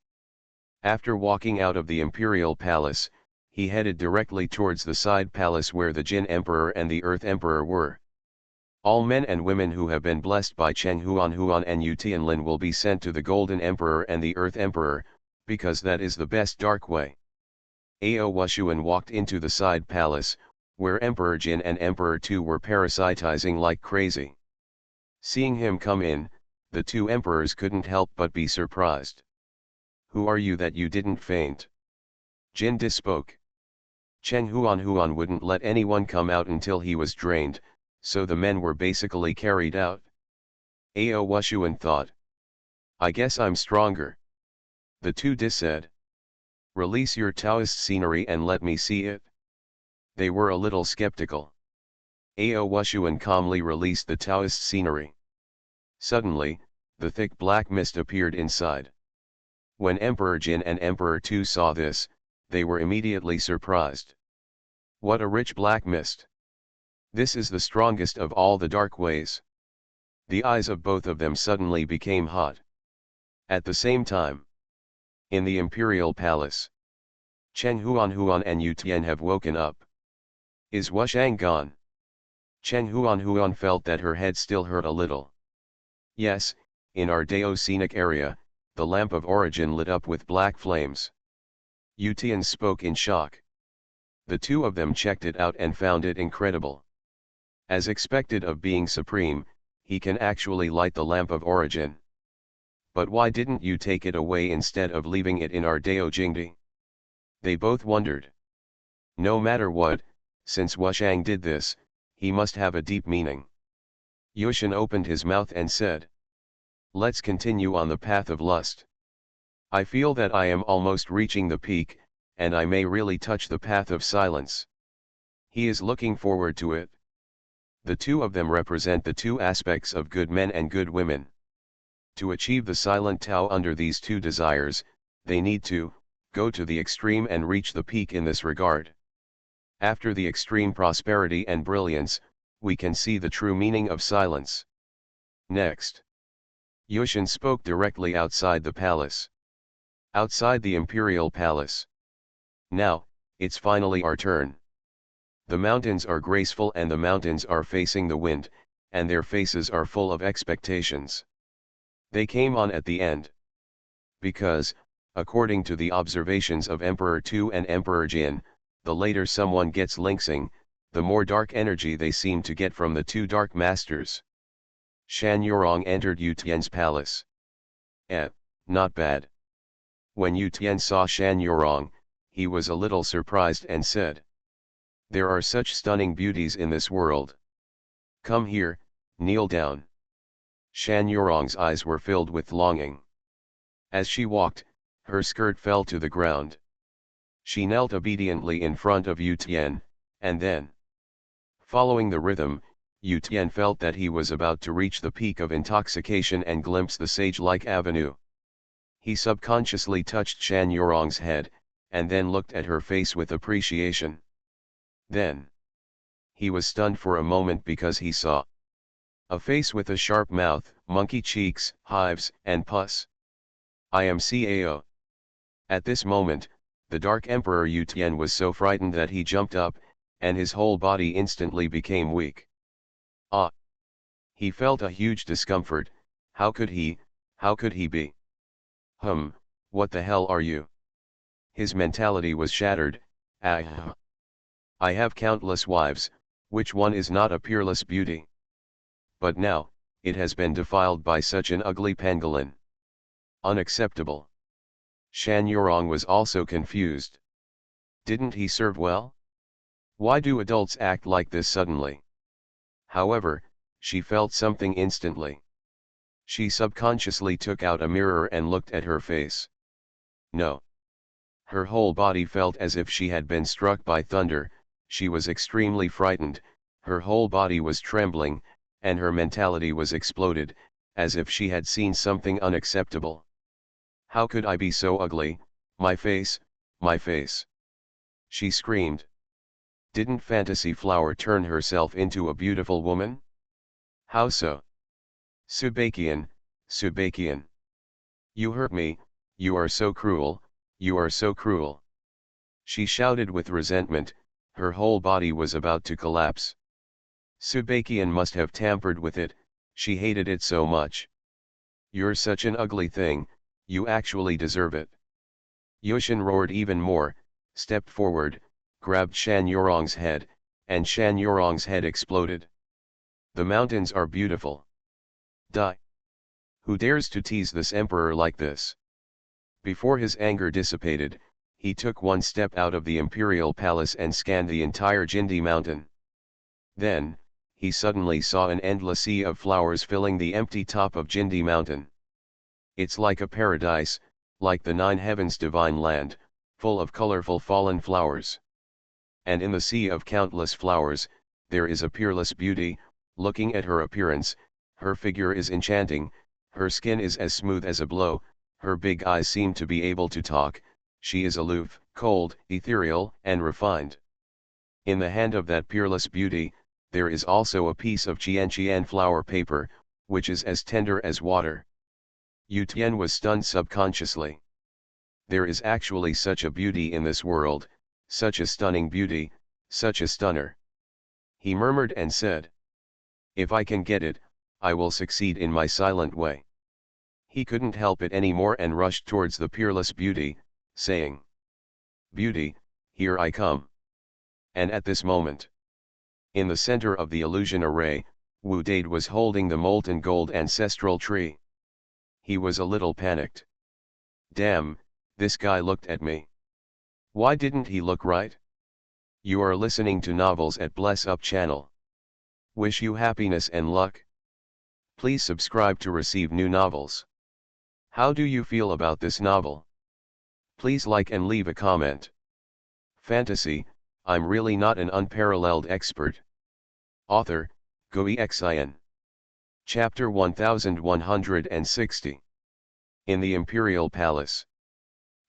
After walking out of the imperial palace, he headed directly towards the side palace where the Jin Emperor and the Earth Emperor were. All men and women who have been blessed by Xuanhuan and Yu Tianlin will be sent to the Golden Emperor and the Earth Emperor, because that is the best dark way. Ao Wushuan walked into the side palace, where Emperor Jin and Emperor Tu were parasitizing like crazy. Seeing him come in, the two emperors couldn't help but be surprised. Who are you that you didn't faint? Jin Di spoke. Xuanhuan wouldn't let anyone come out until he was drained, so the men were basically carried out. Ao Wushuan thought. I guess I'm stronger. The two Di said. Release your Taoist scenery and let me see it. They were a little skeptical. Ao Wushuan calmly released the Taoist scenery. Suddenly, the thick black mist appeared inside. When Emperor Jin and Emperor Tu saw this, they were immediately surprised. What a rich black mist! This is the strongest of all the dark ways. The eyes of both of them suddenly became hot. At the same time, in the imperial palace, Xuanhuan and Yu Tian have woken up. Is Wushang gone? Xuanhuan felt that her head still hurt a little. Yes, in our Dao scenic area, the lamp of origin lit up with black flames. Yu Tian spoke in shock. The two of them checked it out and found it incredible. As expected of being supreme, he can actually light the lamp of origin. But why didn't you take it away instead of leaving it in our Dao Jingdi? They both wondered. No matter what, since Wushang did this, he must have a deep meaning. Yushan opened his mouth and said. Let's continue on the path of lust. I feel that I am almost reaching the peak, and I may really touch the path of silence. He is looking forward to it. The two of them represent the two aspects of good men and good women. To achieve the silent Tao under these two desires, they need to go to the extreme and reach the peak in this regard. After the extreme prosperity and brilliance, we can see the true meaning of silence. Next, Yushan spoke directly outside the palace. Outside the imperial palace. Now, it's finally our turn. The mountains are graceful and the mountains are facing the wind, and their faces are full of expectations. They came on at the end. Because, according to the observations of Emperor Tu and Emperor Jin, the later someone gets linksing, the more dark energy they seem to get from the two dark masters. Shan Yurong entered Yu Tian's palace. Not bad. When Yu Tian saw Shan Yurong, he was a little surprised and said. There are such stunning beauties in this world. Come here, kneel down. Shan Yurong's eyes were filled with longing. As she walked, her skirt fell to the ground. She knelt obediently in front of Yu Tian, and then, following the rhythm, Yu Tian felt that he was about to reach the peak of intoxication and glimpse the sage-like avenue. He subconsciously touched Shan Yurong's head, and then looked at her face with appreciation. Then he was stunned for a moment because he saw a face with a sharp mouth, monkey cheeks, hives, and pus. I am Cao. At this moment, the Dark Emperor Yu Tian was so frightened that he jumped up, and his whole body instantly became weak. Ah! He felt a huge discomfort. How could he be? What the hell are you? His mentality was shattered. I have countless wives, which one is not a peerless beauty? But now, it has been defiled by such an ugly pangolin. Unacceptable. Shan Yurong was also confused. Didn't he serve well? Why do adults act like this suddenly? However, she felt something instantly. She subconsciously took out a mirror and looked at her face. No. Her whole body felt as if she had been struck by thunder. She was extremely frightened, her whole body was trembling, and her mentality was exploded, as if she had seen something unacceptable. How could I be so ugly? My face, my face! She screamed. Didn't Fantasy Flower turn herself into a beautiful woman? How so? Subakian, Subakian! You hurt me, you are so cruel, you are so cruel! She shouted with resentment, her whole body was about to collapse. Subakian must have tampered with it, she hated it so much. You're such an ugly thing, you actually deserve it. Yushin roared even more, stepped forward, grabbed Shan Yurong's head, and Shan Yurong's head exploded. The mountains are beautiful. Die! Who dares to tease this emperor like this? Before his anger dissipated, he took one step out of the imperial palace and scanned the entire Jindi mountain. Then, he suddenly saw an endless sea of flowers filling the empty top of Jindi mountain. It's like a paradise, like the nine heavens divine land, full of colorful fallen flowers. And in the sea of countless flowers, there is a peerless beauty. Looking at her appearance, her figure is enchanting, her skin is as smooth as a blow, her big eyes seem to be able to talk, she is aloof, cold, ethereal, and refined. In the hand of that peerless beauty, there is also a piece of Qian flower paper, which is as tender as water. Yu Tian was stunned subconsciously. There is actually such a beauty in this world, such a stunning beauty, such a stunner. He murmured and said, if I can get it, I will succeed in my silent way. He couldn't help it anymore and rushed towards the peerless beauty, saying, Beauty, here I come. And at this moment, in the center of the illusion array, Wu Dade was holding the molten gold ancestral tree. He was a little panicked. Damn, this guy looked at me. Why didn't he look right? You are listening to Novels at Bless Up channel. Wish you happiness and luck. Please subscribe to receive new novels. How do you feel about this novel? Please like and leave a comment. Fantasy, I'm really not an unparalleled expert. Author, Xuanhuan. Chapter 1160. In the Imperial Palace.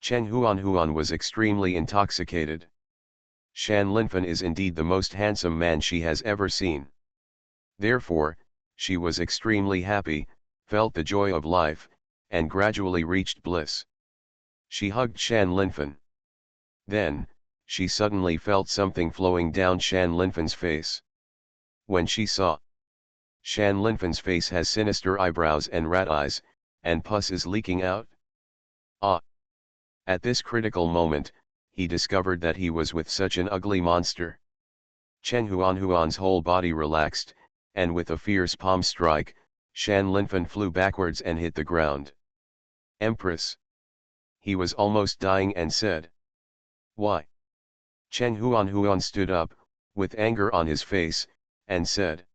Xuanhuan was extremely intoxicated. Shan Linfen is indeed the most handsome man she has ever seen. Therefore, she was extremely happy, felt the joy of life, and gradually reached bliss. She hugged Shan Linfen. Then, she suddenly felt something flowing down Shan Linfen's face. When she saw Shan Linfen's face has sinister eyebrows and rat eyes, and pus is leaking out. Ah! At this critical moment, he discovered that he was with such an ugly monster. Xuanhuan's whole body relaxed, and with a fierce palm strike, Shan Linfen flew backwards and hit the ground. Empress! He was almost dying and said. Why? Xuanhuan stood up, with anger on his face, and said.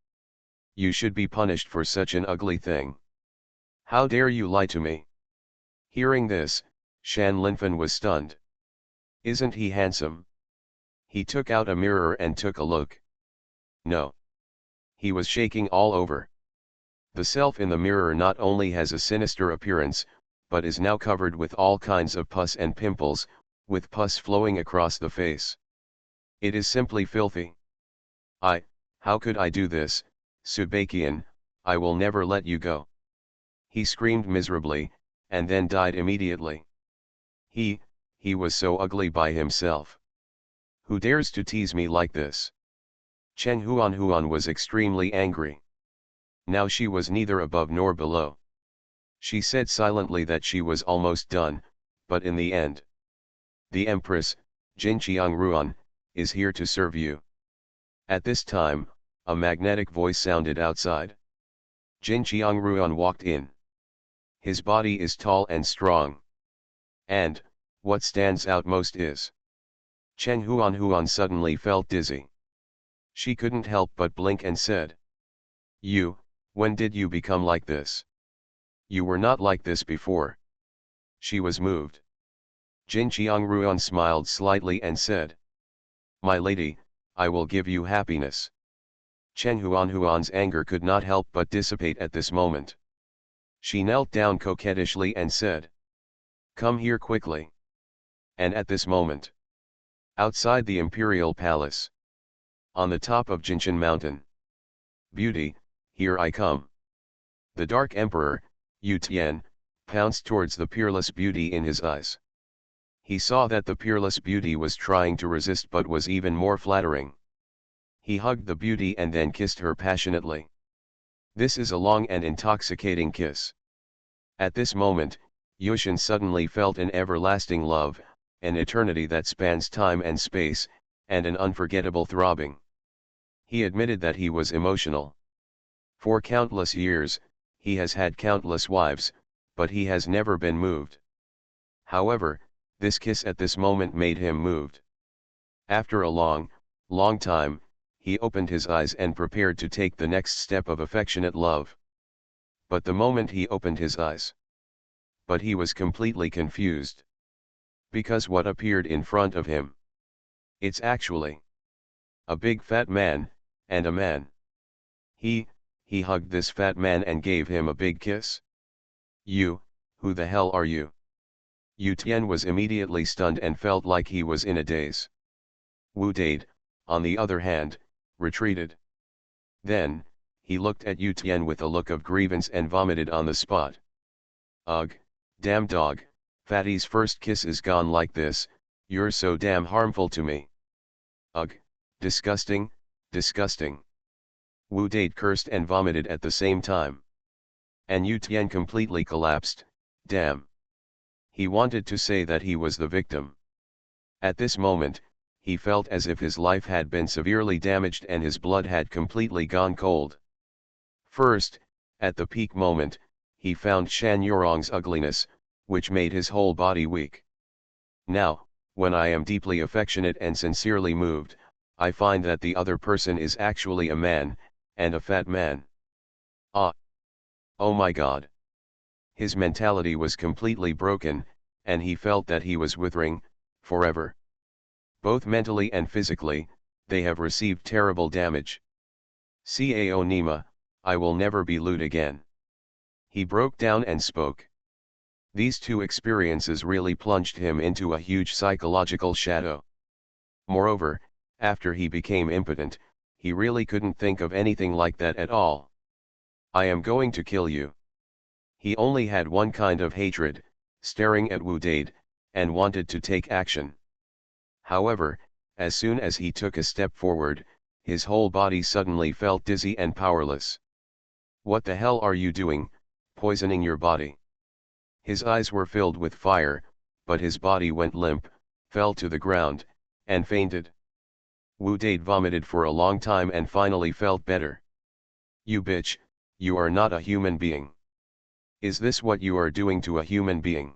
You should be punished for such an ugly thing. How dare you lie to me? Hearing this, Shan Linfen was stunned. Isn't he handsome? He took out a mirror and took a look. No. He was shaking all over. The self in the mirror not only has a sinister appearance, but is now covered with all kinds of pus and pimples, with pus flowing across the face. It is simply filthy. How could I do this, Subakian? I will never let you go. He screamed miserably, and then died immediately. He was so ugly by himself. Who dares to tease me like this? Xuanhuan was extremely angry. Now she was neither above nor below. She said silently that she was almost done, but in the end, the Empress, Xuanhuan, is here to serve you. At this time, a magnetic voice sounded outside. Xuanhuan walked in. His body is tall and strong. And, what stands out most is, Xuanhuan suddenly felt dizzy. She couldn't help but blink and said, when did you become like this? You were not like this before. She was moved. Xuanhuan smiled slightly and said, My lady, I will give you happiness. Xuanhuan's anger could not help but dissipate at this moment. She knelt down coquettishly and said, Come here quickly. And at this moment, outside the imperial palace, on the top of Jinshan mountain, Beauty, here I come. The Dark Emperor, Yu Tian, pounced towards the peerless beauty in his eyes. He saw that the peerless beauty was trying to resist but was even more flattering. He hugged the beauty and then kissed her passionately. This is a long and intoxicating kiss. At this moment, Yushin suddenly felt an everlasting love, an eternity that spans time and space, and an unforgettable throbbing. He admitted that he was emotional. For countless years, he has had countless wives, but he has never been moved. However, this kiss at this moment made him moved. After a long time, he opened his eyes and prepared to take the next step of affectionate love. But the moment he opened his eyes, but he was completely confused. Because what appeared in front of him? It's actually a big fat man, and a man. He hugged this fat man and gave him a big kiss. Who the hell are you? Yu Tian was immediately stunned and felt like he was in a daze. Wu Dade, on the other hand, retreated. Then, he looked at Yu Tian with a look of grievance and vomited on the spot. Ugh, damn dog, Fatty's first kiss is gone like this, you're so damn harmful to me. Ugh, disgusting, disgusting. Wu Dade cursed and vomited at the same time. And Yu Tian completely collapsed, damn. He wanted to say that he was the victim. At this moment, he felt as if his life had been severely damaged and his blood had completely gone cold. First, at the peak moment, he found Shan Yurong's ugliness, which made his whole body weak. Now, when I am deeply affectionate and sincerely moved, I find that the other person is actually a man, and a fat man. Ah! Oh my God! His mentality was completely broken, and he felt that he was withering, forever. Both mentally and physically, they have received terrible damage. Cao Nima, I will never be lewd again. He broke down and spoke. These two experiences really plunged him into a huge psychological shadow. Moreover, after he became impotent, he really couldn't think of anything like that at all. I am going to kill you. He only had one kind of hatred, staring at Wu Dade, and wanted to take action. However, as soon as he took a step forward, his whole body suddenly felt dizzy and powerless. What the hell are you doing, poisoning your body? His eyes were filled with fire, but his body went limp, fell to the ground, and fainted. Wu Dade vomited for a long time and finally felt better. You bitch, you are not a human being. Is this what you are doing to a human being?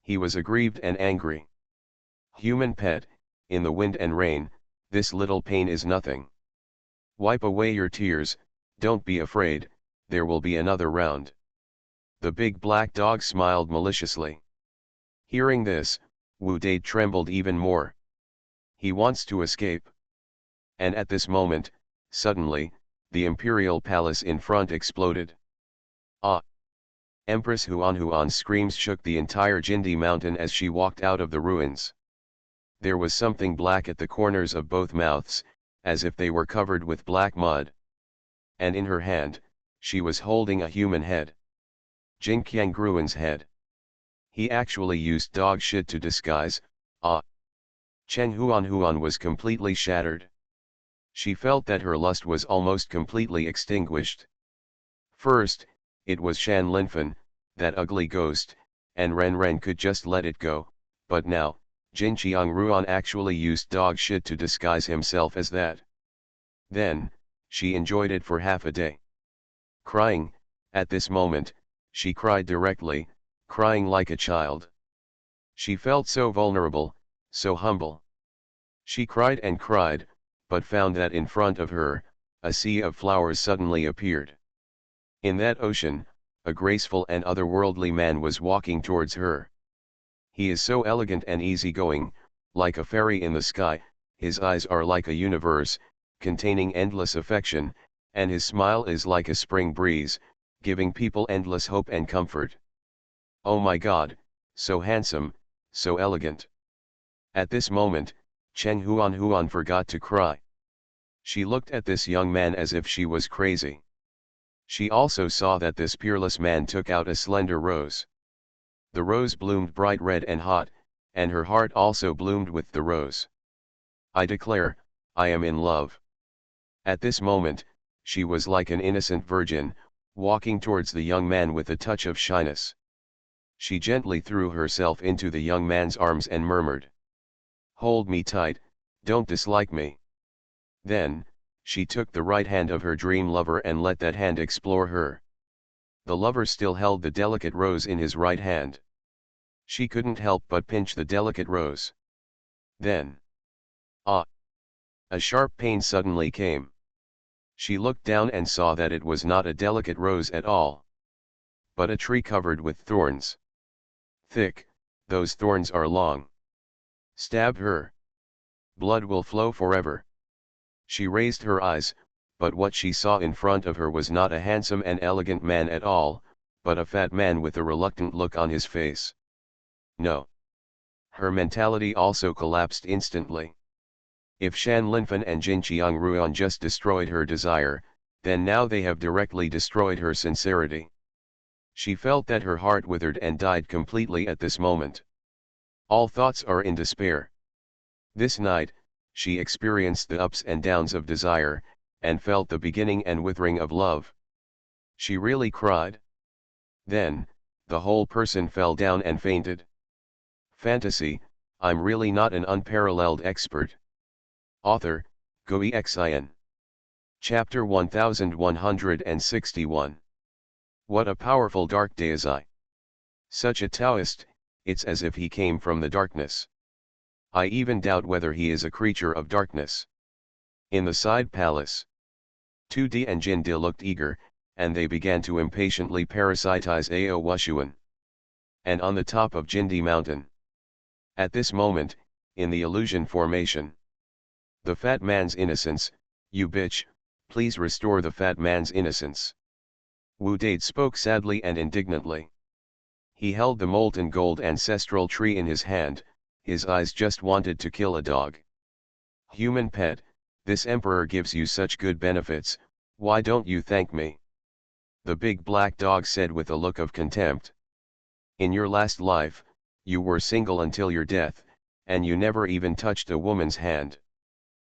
He was aggrieved and angry. Human pet, in the wind and rain, this little pain is nothing. Wipe away your tears, don't be afraid, there will be another round. The big black dog smiled maliciously. Hearing this, Wu Dade trembled even more. He wants to escape. And at this moment, suddenly, the imperial palace in front exploded. Ah! Empress Xuanhuan's screams shook the entire Jindi mountain as she walked out of the ruins. There was something black at the corners of both mouths, as if they were covered with black mud. And in her hand, she was holding a human head. Jin Qiangruan's head. He actually used dog shit to disguise. Chen Huan was completely shattered. She felt that her lust was almost completely extinguished. First, it was Shan Linfen, that ugly ghost, and Ren could just let it go, but now, Jin Qiangruan actually used dog shit to disguise himself as that. Then, she enjoyed it for half a day. Crying, at this moment, she cried directly, crying like a child. She felt so vulnerable, so humble. She cried and cried, but found that in front of her, a sea of flowers suddenly appeared. In that ocean, a graceful and otherworldly man was walking towards her. He is so elegant and easygoing, like a fairy in the sky, his eyes are like a universe, containing endless affection, and his smile is like a spring breeze, giving people endless hope and comfort. Oh my God, so handsome, so elegant. At this moment, Chen Huan forgot to cry. She looked at this young man as if she was crazy. She also saw that this peerless man took out a slender rose. The rose bloomed bright red and hot, and her heart also bloomed with the rose. I declare, I am in love. At this moment, she was like an innocent virgin, walking towards the young man with a touch of shyness. She gently threw herself into the young man's arms and murmured, "Hold me tight, don't dislike me." Then, she took the right hand of her dream lover and let that hand explore her. The lover still held the delicate rose in his right hand. She couldn't help but pinch the delicate rose. Then, a sharp pain suddenly came. She looked down and saw that it was not a delicate rose at all, but a tree covered with thorns. Thick, those thorns are long. Stab her. Blood will flow forever. She raised her eyes, but what she saw in front of her was not a handsome and elegant man at all, but a fat man with a reluctant look on his face. No. Her mentality also collapsed instantly. If Shan Linfen and Jin Qiangruan just destroyed her desire, then now they have directly destroyed her sincerity. She felt that her heart withered and died completely at this moment. All thoughts are in despair. This night, she experienced the ups and downs of desire, and felt the beginning and withering of love. She really cried. Then, the whole person fell down and fainted. Fantasy, I'm really not an unparalleled expert. Author, Gui Xin. Chapter 1161. What a powerful dark Daisai. Such a Taoist, it's as if he came from the darkness. I even doubt whether he is a creature of darkness. In the side palace, 2D and Jinda looked eager, and they began to impatiently parasitize Ao Wushuan. And on the top of Jindi mountain. At this moment, in the illusion formation. The fat man's innocence, you bitch, please restore the fat man's innocence. Wu Dade spoke sadly and indignantly. He held the molten gold ancestral tree in his hand, his eyes just wanted to kill a dog. Human pet, this emperor gives you such good benefits, why don't you thank me? The big black dog said with a look of contempt. In your last life, you were single until your death, and you never even touched a woman's hand.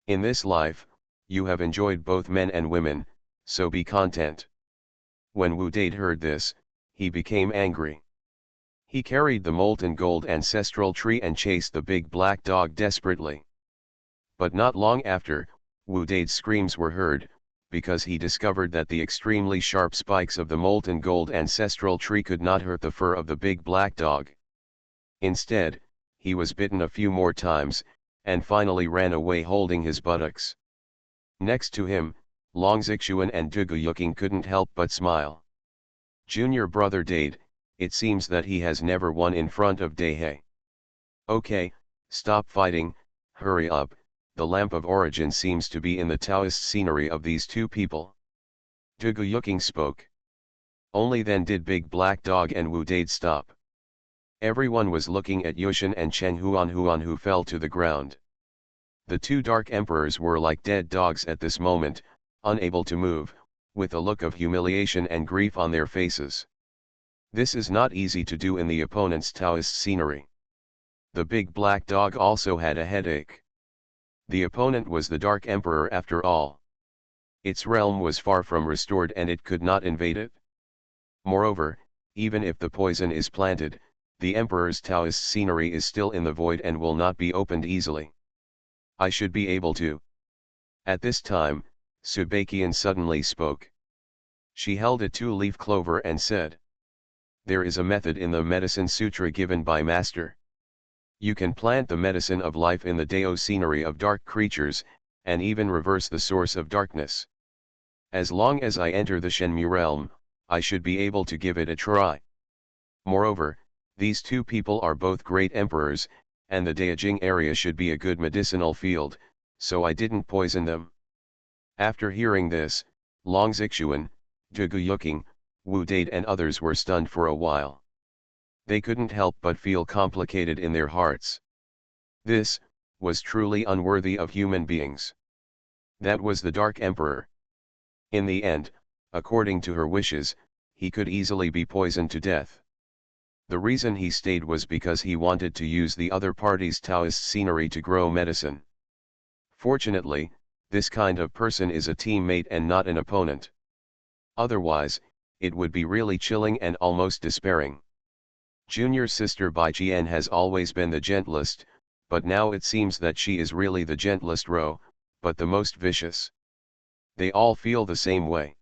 In this life, you have enjoyed both men and women, so be content. When Wu Dade heard this, he became angry. He carried the molten gold ancestral tree and chased the big black dog desperately. But not long after, Wu Dade's screams were heard, because he discovered that the extremely sharp spikes of the molten gold ancestral tree could not hurt the fur of the big black dog. Instead, he was bitten a few more times, and finally ran away holding his buttocks. Next to him, Long Xuan and Duguyuking couldn't help but smile. Junior brother Dade, it seems that he has never won in front of Dehe. Okay, stop fighting, hurry up, the lamp of origin seems to be in the Taoist scenery of these two people. Duguyuking spoke. Only then did Big Black Dog and Wu Dade stop. Everyone was looking at Yushan and Xuanhuan, who fell to the ground. The two Dark Emperors were like dead dogs at this moment, unable to move, with a look of humiliation and grief on their faces. This is not easy to do in the opponent's Taoist scenery. The Big Black Dog also had a headache. The opponent was the Dark Emperor after all. Its realm was far from restored and it could not invade it. Moreover, even if the poison is planted, the Emperor's Taoist scenery is still in the void and will not be opened easily. I should be able to. At this time, Subakian suddenly spoke. She held a two-leaf clover and said, "There is a method in the Medicine Sutra given by Master. You can plant the medicine of life in the Dao scenery of dark creatures, and even reverse the source of darkness. As long as I enter the Shenmue realm, I should be able to give it a try. Moreover, these two people are both great emperors, and the Daojing area should be a good medicinal field, so I didn't poison them." After hearing this, Long Zixuan, Dugu Yuking, Wu Dade and others were stunned for a while. They couldn't help but feel complicated in their hearts. This was truly unworthy of human beings. That was the Dark Emperor. In the end, according to her wishes, he could easily be poisoned to death. The reason he stayed was because he wanted to use the other party's Taoist scenery to grow medicine. Fortunately, this kind of person is a teammate and not an opponent. Otherwise, it would be really chilling and almost despairing. Junior sister Bai Jian has always been the gentlest, but now it seems that she is really the gentlest Ro, but the most vicious. They all feel the same way.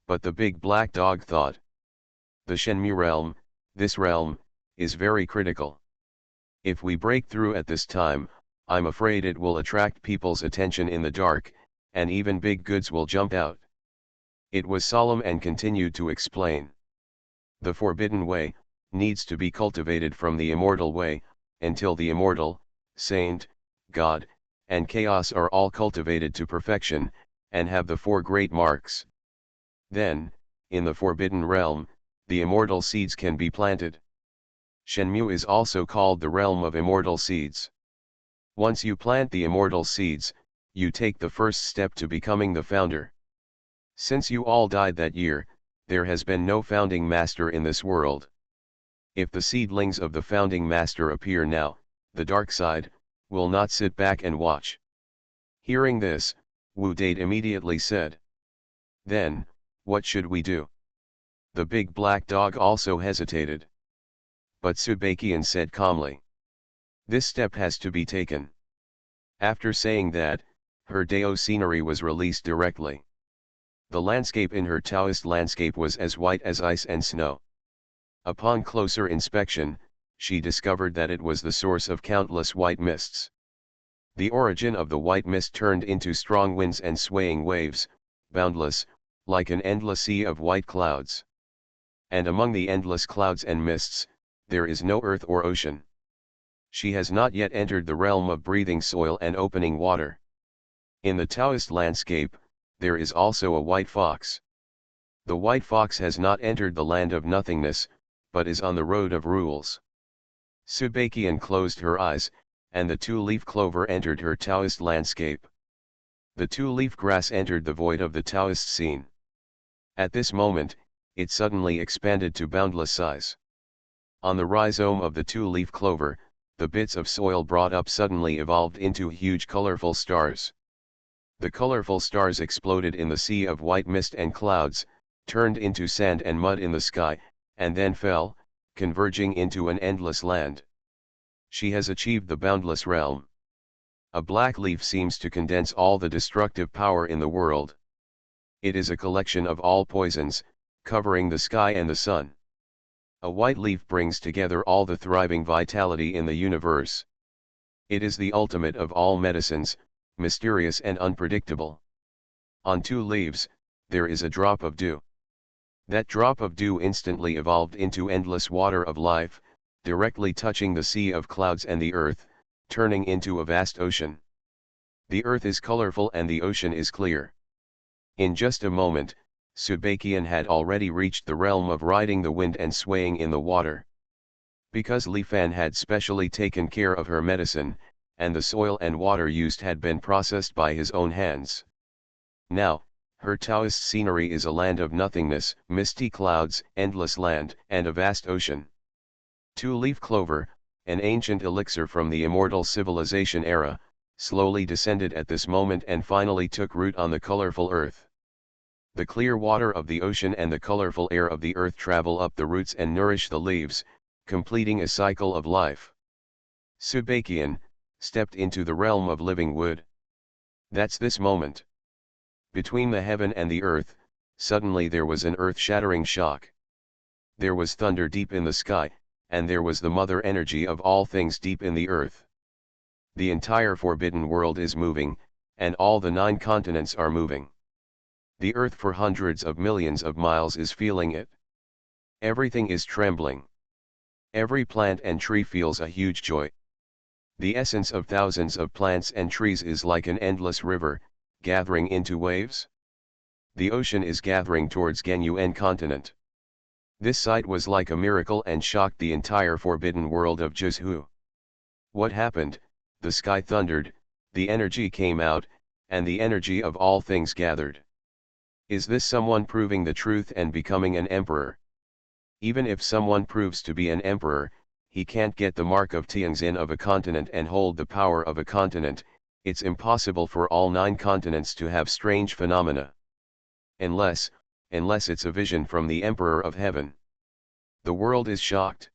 But the Big Black Dog thought, the Shenmue realm, this realm, is very critical. If we break through at this time, I'm afraid it will attract people's attention in the dark, and even big goods will jump out. It was solemn and continued to explain. The Forbidden Way needs to be cultivated from the Immortal Way, until the Immortal, Saint, God, and Chaos are all cultivated to perfection, and have the four great marks. Then, in the Forbidden Realm, the immortal seeds can be planted. Shenmue is also called the realm of immortal seeds. Once you plant the immortal seeds, you take the first step to becoming the founder. Since you all died that year, there has been no founding master in this world. If the seedlings of the founding master appear now, the dark side will not sit back and watch. Hearing this, Wu Dade immediately said, "Then, what should we do?" The Big Black Dog also hesitated. But Subakian said calmly, "This step has to be taken." After saying that, her Dao scenery was released directly. The landscape in her Taoist landscape was as white as ice and snow. Upon closer inspection, she discovered that it was the source of countless white mists. The origin of the white mist turned into strong winds and swaying waves, boundless, like an endless sea of white clouds. And among the endless clouds and mists, there is no earth or ocean. She has not yet entered the realm of breathing soil and opening water. In the Taoist landscape, there is also a white fox. The white fox has not entered the land of nothingness, but is on the road of rules. Subakian closed her eyes, and the two-leaf clover entered her Taoist landscape. The two-leaf grass entered the void of the Taoist scene. At this moment, it suddenly expanded to boundless size. On the rhizome of the two-leaf clover, the bits of soil brought up suddenly evolved into huge colorful stars. The colorful stars exploded in the sea of white mist and clouds, turned into sand and mud in the sky, and then fell, converging into an endless land. She has achieved the boundless realm. A black leaf seems to condense all the destructive power in the world. It is a collection of all poisons, covering the sky and the sun. A white leaf brings together all the thriving vitality in the universe. It is the ultimate of all medicines, mysterious and unpredictable. On two leaves, there is a drop of dew. That drop of dew instantly evolved into endless water of life, directly touching the sea of clouds and the earth, turning into a vast ocean. The earth is colorful and the ocean is clear. In just a moment, Subakian had already reached the realm of riding the wind and swaying in the water. Because Li Fan had specially taken care of her medicine, and the soil and water used had been processed by his own hands. Now, her Taoist scenery is a land of nothingness, misty clouds, endless land, and a vast ocean. Two-leaf clover, an ancient elixir from the immortal civilization era, slowly descended at this moment and finally took root on the colorful earth. The clear water of the ocean and the colorful air of the earth travel up the roots and nourish the leaves, completing a cycle of life. Subakian stepped into the realm of living wood. That's this moment. Between the heaven and the earth, suddenly there was an earth-shattering shock. There was thunder deep in the sky, and there was the mother energy of all things deep in the earth. The entire forbidden world is moving, and all the 9 continents are moving. The earth for hundreds of millions of miles is feeling it. Everything is trembling. Every plant and tree feels a huge joy. The essence of thousands of plants and trees is like an endless river, gathering into waves. The ocean is gathering towards Xuanhuan continent. This sight was like a miracle and shocked the entire forbidden world of Xuanhuan. What happened? The sky thundered, the energy came out, and the energy of all things gathered. Is this someone proving the truth and becoming an emperor? Even if someone proves to be an emperor, he can't get the mark of Tianxin of a continent and hold the power of a continent. It's impossible for all 9 continents to have strange phenomena. Unless it's a vision from the Emperor of Heaven. The world is shocked.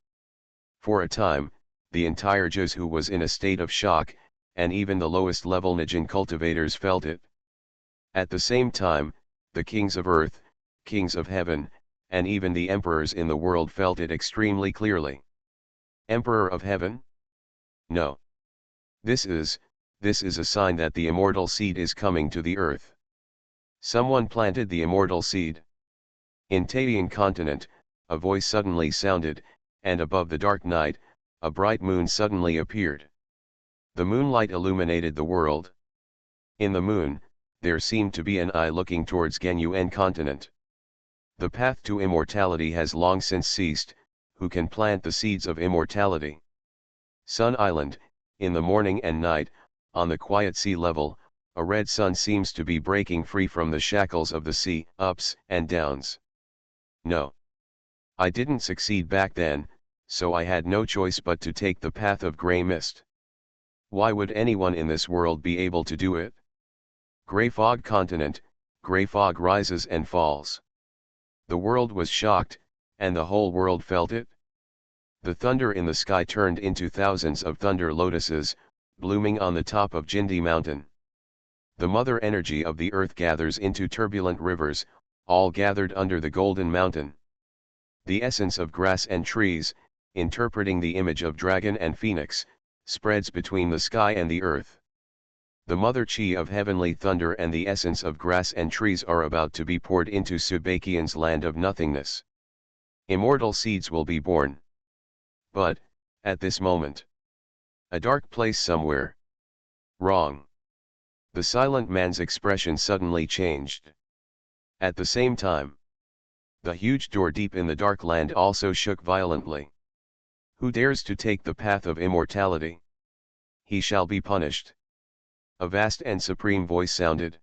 For a time, the entire Xuanhuan was in a state of shock, and even the lowest level Najin cultivators felt it. At the same time, the kings of earth, kings of heaven, and even the emperors in the world felt it extremely clearly. Emperor of heaven? No. This is a sign that the immortal seed is coming to the earth. Someone planted the immortal seed. In Taiyan continent, a voice suddenly sounded, and above the dark night, a bright moon suddenly appeared. The moonlight illuminated the world. In the moon, there seemed to be an eye looking towards Xuanhuan continent. The path to immortality has long since ceased. Who can plant the seeds of immortality? Sun Island, in the morning and night, on the quiet sea level, a red sun seems to be breaking free from the shackles of the sea, ups and downs. No. I didn't succeed back then, so I had no choice but to take the path of grey mist. Why would anyone in this world be able to do it? Grey fog continent, grey fog rises and falls. The world was shocked, and the whole world felt it. The thunder in the sky turned into thousands of thunder lotuses, blooming on the top of Jindi mountain. The mother energy of the earth gathers into turbulent rivers, all gathered under the golden mountain. The essence of grass and trees, interpreting the image of dragon and phoenix, spreads between the sky and the earth. The mother chi of heavenly thunder and the essence of grass and trees are about to be poured into Subakian's land of nothingness. Immortal seeds will be born. But, at this moment, a dark place somewhere. Wrong. The silent man's expression suddenly changed. At the same time, the huge door deep in the dark land also shook violently. Who dares to take the path of immortality? He shall be punished. A vast and supreme voice sounded.